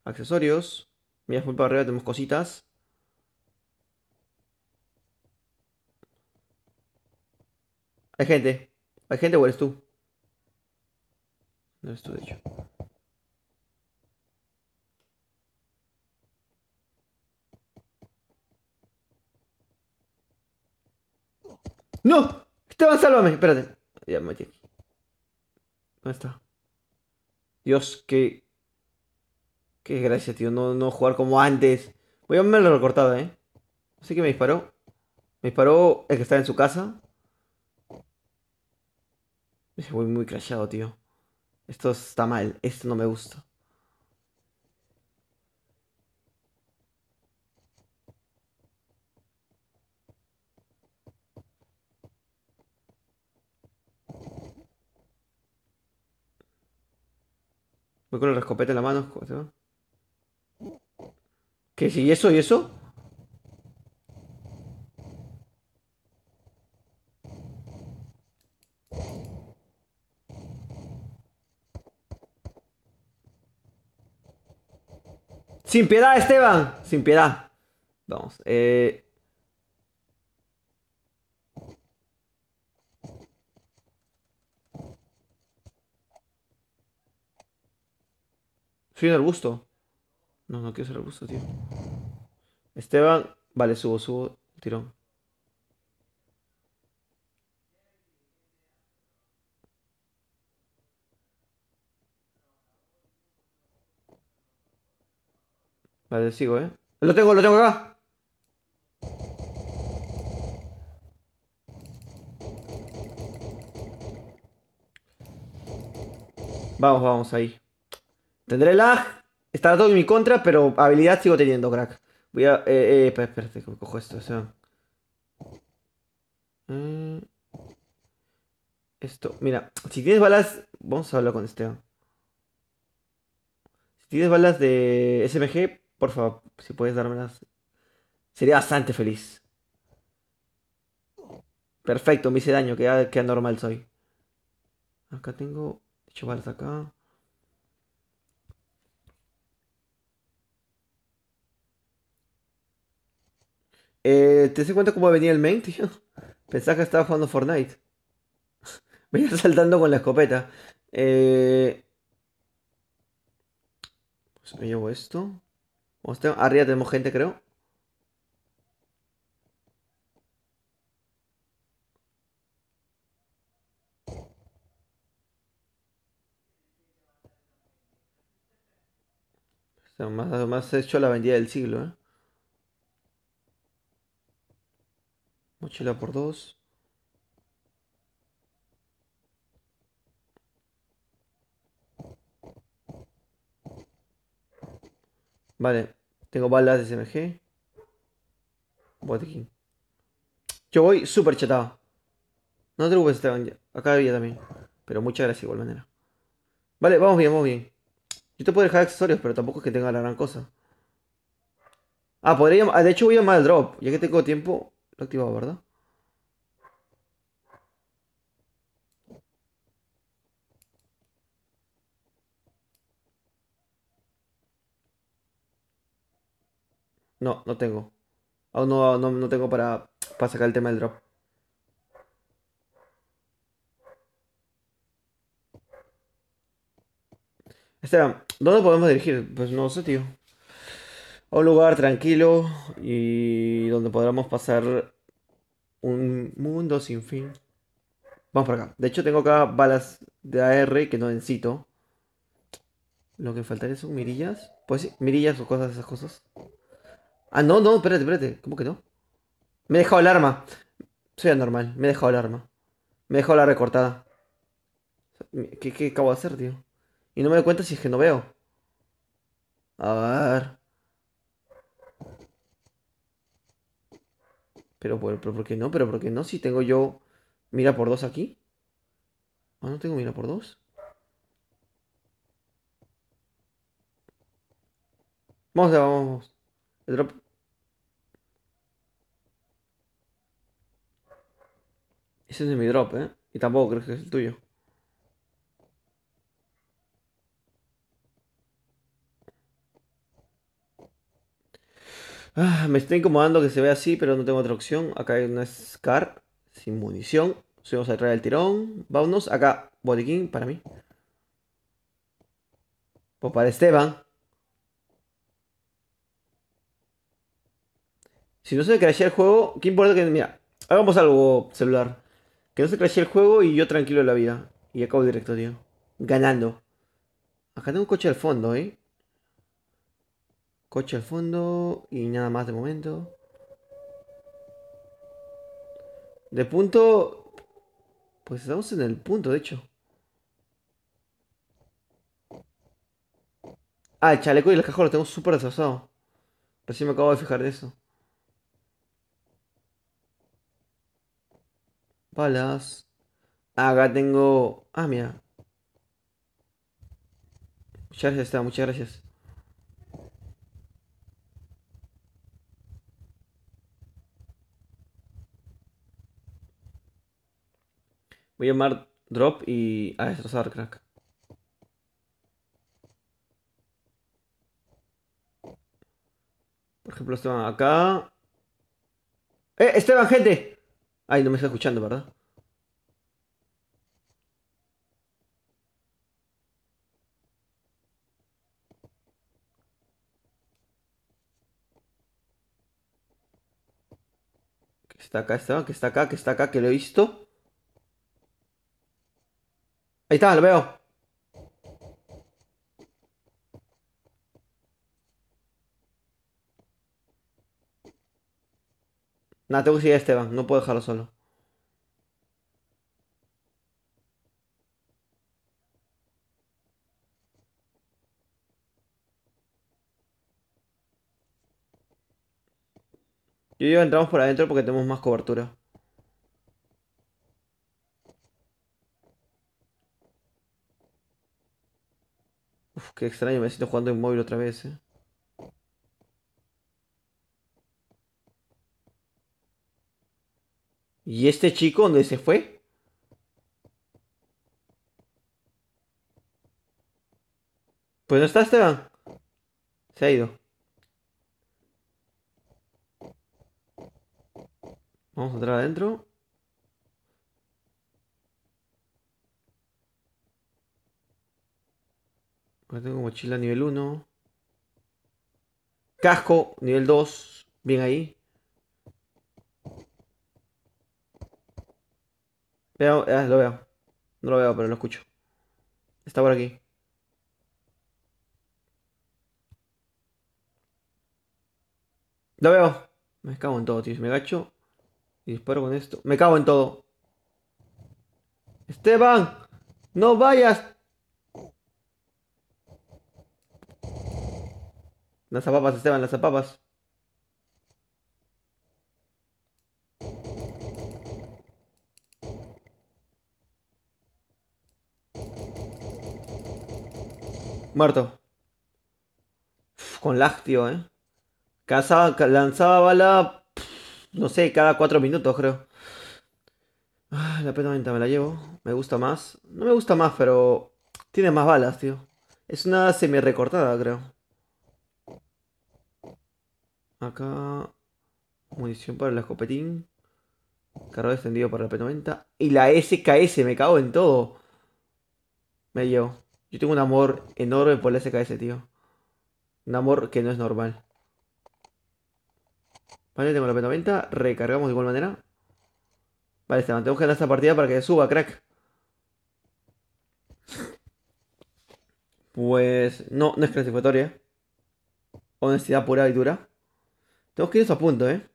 Accesorios. Mira, muy para arriba tenemos cositas. Hay gente. ¿Hay gente o eres tú? No eres tú, de hecho. ¡No! Esteban, sálvame. Espérate. Ya me metí aquí. ¿Dónde está? Dios, qué desgracia, tío. No, no jugar como antes. Voy a me lo recortado, ¿eh? Así que me disparó. Me disparó el que estaba en su casa. Voy muy crashado, tío. Esto está mal. Esto no me gusta. Voy con el escopeta en la mano. ¿Cómo se llama? ¿Qué? ¿Sí? ¿Y eso? ¿Y eso? ¡Sin piedad, Esteban! Sin piedad. Vamos. Soy un arbusto. No, no quiero ser arbusto, tío. Esteban. Vale, subo. Tirón. Vale, sigo, ¿eh? Lo tengo acá. Vamos, vamos, ahí. Tendré lag. Estará todo en mi contra, pero habilidad sigo teniendo, crack. Voy a. Espérate, que cojo esto. O sea. eh, Esto. Mira, si tienes balas. Vamos a hablar con Esteban. Si tienes balas de SMG, por favor, si puedes dármelas. Sería bastante feliz. Perfecto, me hice daño, que anormal soy. Acá tengo. He hecho balas acá. ¿Te das cuenta cómo venía el main, tío? Pensaba que estaba jugando Fortnite. Venía saltando con la escopeta. Pues me llevo esto. Arriba tenemos gente, creo. O sea, más hecho la vendida del siglo, ¿eh? Mochila por dos. Vale. Tengo balas de SMG. Botiquín. Yo voy súper chetado. No te preocupes, Esteban. Acá había también. Pero muchas gracias de igual manera. Vale, vamos bien, vamos bien. Yo te puedo dejar accesorios, pero tampoco es que tenga la gran cosa. Ah, podría. De hecho, voy a llamar al drop. Ya que tengo tiempo, lo he activado, ¿verdad? No, no tengo. Aún no tengo para sacar el tema del drop. Esteban, ¿dónde podemos dirigir? Pues no sé, tío. A un lugar tranquilo y donde podamos pasar un mundo sin fin. Vamos por acá. De hecho, tengo acá balas de AR que no necesito. Lo que faltaría son mirillas. Pues sí, mirillas o cosas, esas cosas. Ah, no, no, espérate, espérate. ¿Cómo que no? Me he dejado el arma. Soy anormal. Me he dejado el arma. Me he dejado la recortada. ¿Qué acabo de hacer, tío? Y no me doy cuenta si es que no veo. A ver. Pero ¿por qué no? ¿Pero por qué no? Si tengo yo mira por dos aquí. Ah, no tengo mira por dos. Vamos, vamos. El drop. Ese no es mi drop, ¿eh? Y tampoco creo que es el tuyo. Ah, me estoy incomodando que se vea así, pero no tengo otra opción. Acá hay una SCAR sin munición. Subimos a traer el tirón. Vámonos. Acá, botiquín para mí. O para Esteban. Si no se me crashea el juego, ¿qué importa que... Mira, hagamos algo celular. Que no se crashee el juego y yo tranquilo en la vida. Y acabo directo, tío. Ganando. Acá tengo un coche al fondo, ¿eh? Coche al fondo y nada más de momento. De punto... Pues estamos en el punto, de hecho. Ah, el chaleco y el cajón lo tengo súper desfasado. Recién me acabo de fijar de eso. Balas. Acá tengo... Ah, mira. Muchas gracias, Esteban, muchas gracias. Voy a llamar Drop y a destrozar, crack. Por ejemplo, Esteban acá. Esteban, gente! Ay, no me está escuchando, ¿verdad? Que está acá, Esteban, que está acá, que está acá, que lo he visto. Ahí está, lo veo. Nada, tengo que seguir a Esteban, no puedo dejarlo solo. Yo y yo entramos por adentro porque tenemos más cobertura. Uf, qué extraño, me siento jugando en móvil otra vez, eh. ¿Y este chico dónde se fue? Pues no está Esteban. Se ha ido. Vamos a entrar adentro. Acá tengo mochila nivel 1. Casco, nivel 2. Bien ahí. Veo, lo veo. No lo veo, pero lo escucho. Está por aquí. Lo veo. Me cago en todo, tío. Si me agacho y disparo con esto. Me cago en todo. Esteban, no vayas. Lanzapapas, Esteban, lanzapapas. Muerto. Uf, con lag, tío, lanzaba bala, no sé, cada 4 minutos, creo. Ah, la P90 me la llevo. Me gusta más. No me gusta más, pero tiene más balas, tío. Es una semi recortada, creo. Acá, munición para el escopetín. Cargador extendido para la P90. Y la SKS, me cago en todo. Me llevo. Yo tengo un amor enorme por la SKS, tío. Un amor que no es normal. Vale, tengo la P90. Recargamos de igual manera. Vale, Esteban, tengo que ganar esta partida para que suba, crack. Pues no, no es clasificatoria. Honestidad pura y dura. Tengo que ir a punto, ¿eh?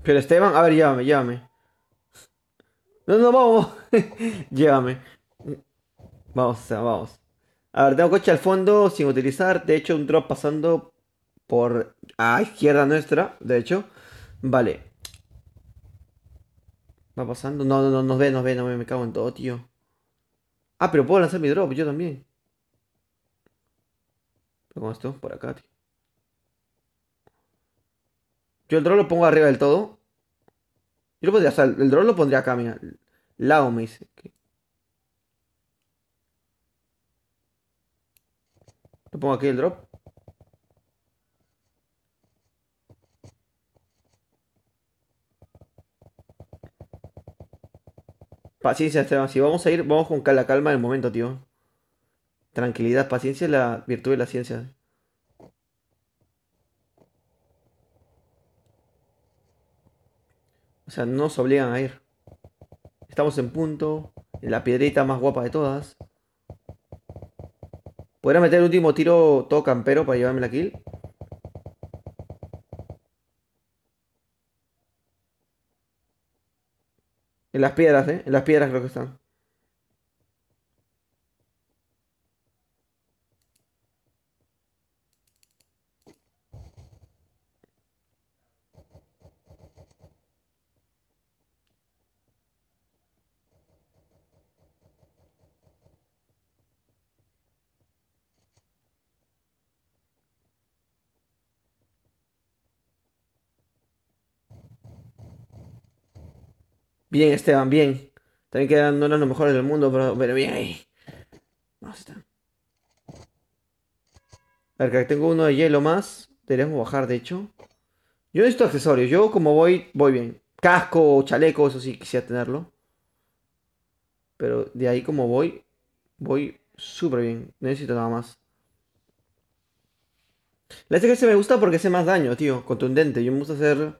Pero Esteban, a ver, llévame, llévame. No, no, vamos. Llévame. Vamos, o sea, vamos. A ver, tengo coche al fondo sin utilizar. De hecho, un drop pasando por a izquierda nuestra. De hecho. Vale. Va pasando. No, no, no, nos ve, me cago en todo, tío. Ah, pero puedo lanzar mi drop, yo también. Pero con esto, por acá, tío. Yo el drop lo pongo arriba del todo. Yo lo pondría, o sea, el drop lo pondría acá, mira. Lao me dice. Lo pongo aquí el drop. Paciencia, Esteban. Si vamos a ir, vamos con la calma del momento, tío. Tranquilidad, paciencia es la virtud de la ciencia. O sea, no nos obligan a ir. Estamos en punto. En la piedrita más guapa de todas. ¿Podría meter el último tiro todo campero para llevarme la kill? En las piedras, ¿eh? En las piedras creo que están. Bien, Esteban, bien. También quedan no eran los mejores del mundo, pero bien ahí. Vamos, Esteban. A ver, que tengo uno de hielo más. Deberíamos bajar, de hecho. Yo necesito accesorios. Yo como voy bien. Casco o chaleco, eso sí quisiera tenerlo. Pero de ahí como voy súper bien. No necesito nada más. La SKS me gusta porque hace más daño, tío. Contundente. Yo me gusta hacer.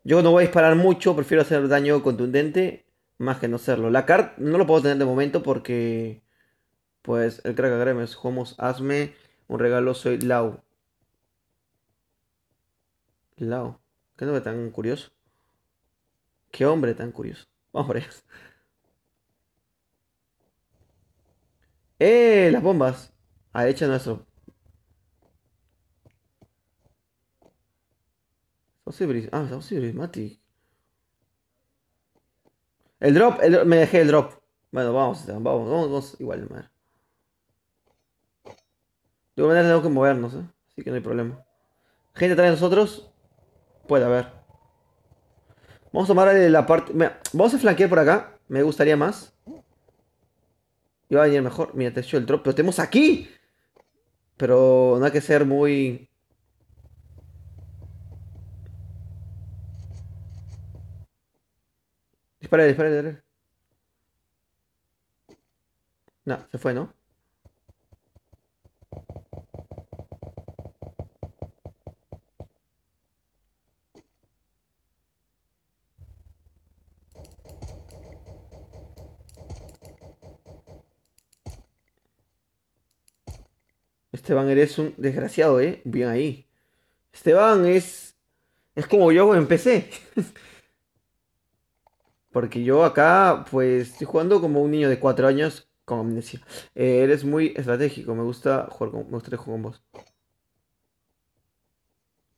Yo no voy a disparar mucho, prefiero hacer daño contundente más que no hacerlo. La card no lo puedo tener de momento porque. Pues el crack agremes. Jugamos hazme un regalo, soy Lau. Lau. Qué nombre tan curioso. Qué hombre tan curioso. Vamos por ahí. Las bombas. A derecha nuestro. Estamos Matic. Me dejé el drop. Bueno, vamos, igual, madre. De alguna manera tenemos que movernos, ¿eh? Así que no hay problema. Gente atrás de nosotros, puede haber. Vamos a tomar la parte. Vamos a flanquear por acá. Me gustaría más. Iba a venir mejor. Mira, te he hecho el drop. Pero tenemos aquí. Pero no hay que ser muy... Dispara, dispara, dispara. No, se fue, ¿no? Esteban, eres un desgraciado, ¿eh? Bien ahí. Esteban es... Es como yo empecé. Porque yo acá, pues, estoy jugando como un niño de 4 años con amnesia. Eres muy estratégico. Me gusta jugar con... Me gustaría jugar con vos.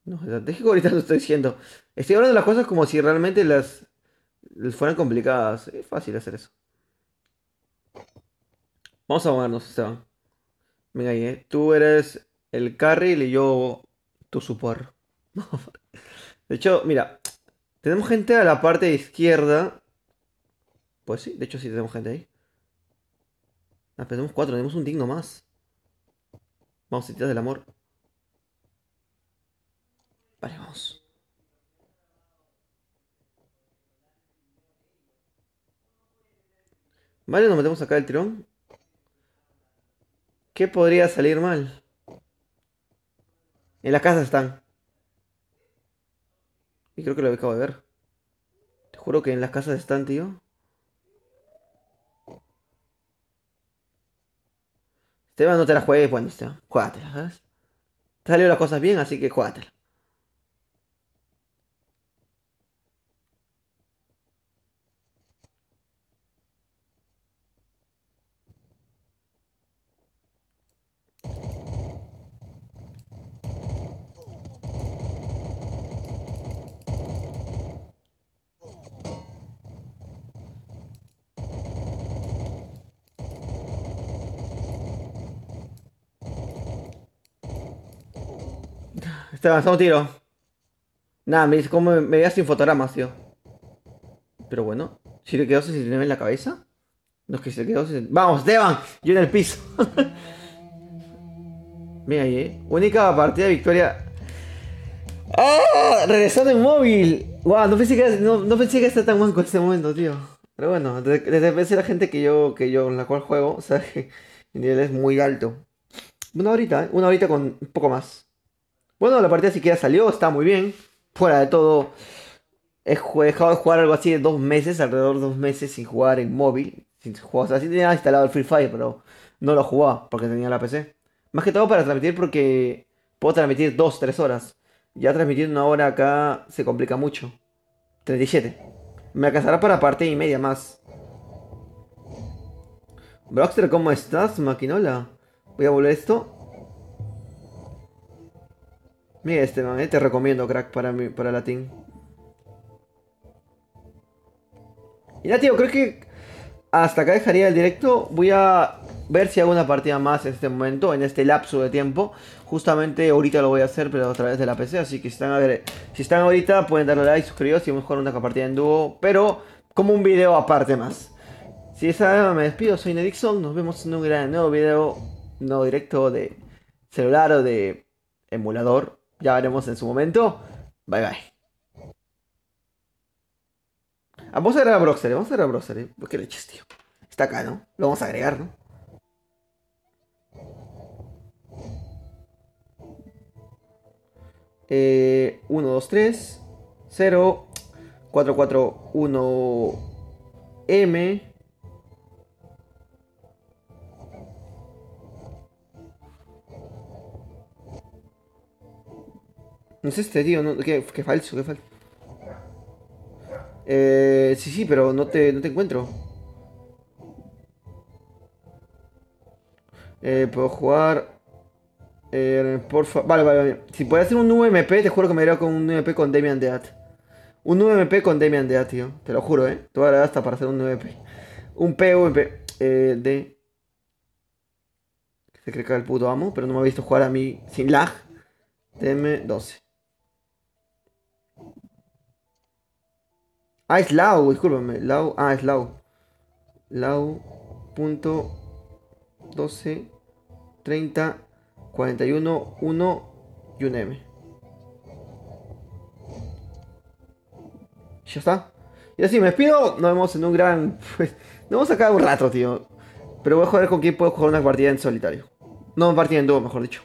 No, estratégico ahorita no estoy diciendo. Estoy hablando de las cosas como si realmente las fueran complicadas. Es fácil hacer eso. Vamos a movernos, Esteban. Venga ahí, ¿eh? Tú eres el carry y yo tu support. De hecho, mira, tenemos gente a la parte izquierda. Pues sí, de hecho sí tenemos gente ahí. Ah, pero tenemos cuatro, tenemos un digno más. Vamos, citas del amor. Vale, vamos. Vale, nos metemos acá el tirón. ¿Qué podría salir mal? En la casa están. Y creo que lo acabo de ver. Te juro que en las casas están, tío. Esteban, no te la juegues, bueno, Esteban. Juégatela, ¿sabes? Te salieron las cosas bien, así que juégatela. Esteban, hasta un tiro. Nada, me dice cómo me veía sin fotogramas, tío. Pero bueno, si le quedó 69 en la cabeza. No es que se quedó. Vamos, Esteban, yo en el piso. Mira ahí, única partida de victoria. ¡Ah! Regresando en móvil. Guau, no pensé no pensé que esté tan manco en este momento, tío. Pero bueno, desde pensé la gente que yo en la cual juego, o sea, que mi nivel es muy alto. Una horita, ¿eh? Una horita con un poco más. Bueno, la partida siquiera salió, está muy bien. Fuera de todo, dejado de jugar algo así de 2 meses, alrededor de 2 meses sin jugar en móvil. Sin jugar, o sea, sí tenía instalado el Free Fire, pero no lo jugaba porque tenía la PC. Más que todo para transmitir porque puedo transmitir 2, 3 horas. Ya transmitir 1 hora acá se complica mucho. 37. Me alcanzará para parte y media más. Broxter, ¿cómo estás, maquinola? Voy a volver esto. Mira este man, te recomiendo, crack, para latín. Y nada, tío, creo que hasta acá dejaría el directo. Voy a ver si hago una partida más en este momento, en este lapso de tiempo. Justamente ahorita lo voy a hacer, pero a través de la PC. Así que si están ahorita, pueden darle like, suscribiros y vamos a jugar una partida en dúo. Pero como un video aparte más. Si esa me despido, soy Nedixon. Nos vemos en un gran nuevo video, nuevo directo de celular o de emulador. Ya veremos en su momento. Bye bye. Vamos a agregar a Broxer, vamos a agregar a Broxer, ¿Qué leches, tío? Está acá, ¿no? Lo vamos a agregar, ¿no? 1, 2, 3, 0, 4, 4, 1, M. No es este, tío, no, qué falso, qué falso. Sí, sí, pero no te encuentro. Puedo jugar. Porfa. Vale, vale, vale. Si puedo hacer un UMP, te juro que me iré con un UMP con Damian Deat. Un UMP con Damian Deat, tío. Te lo juro, Te voy a dar hasta para hacer un UMP. Un PVP. De. Se cree que es el puto amo, pero no me ha visto jugar a mí sin lag. DM12. Ah, es Lau, discúlpame. Lau. Ah, es Lau. Lau. Punto. 12, 30, 41, 1 y un M. Ya está. Y así me despido. Nos vemos en un gran... Pues, nos vemos acá un rato, tío. Pero voy a jugar con quién puedo jugar una partida en solitario. No, partida en dúo, mejor dicho.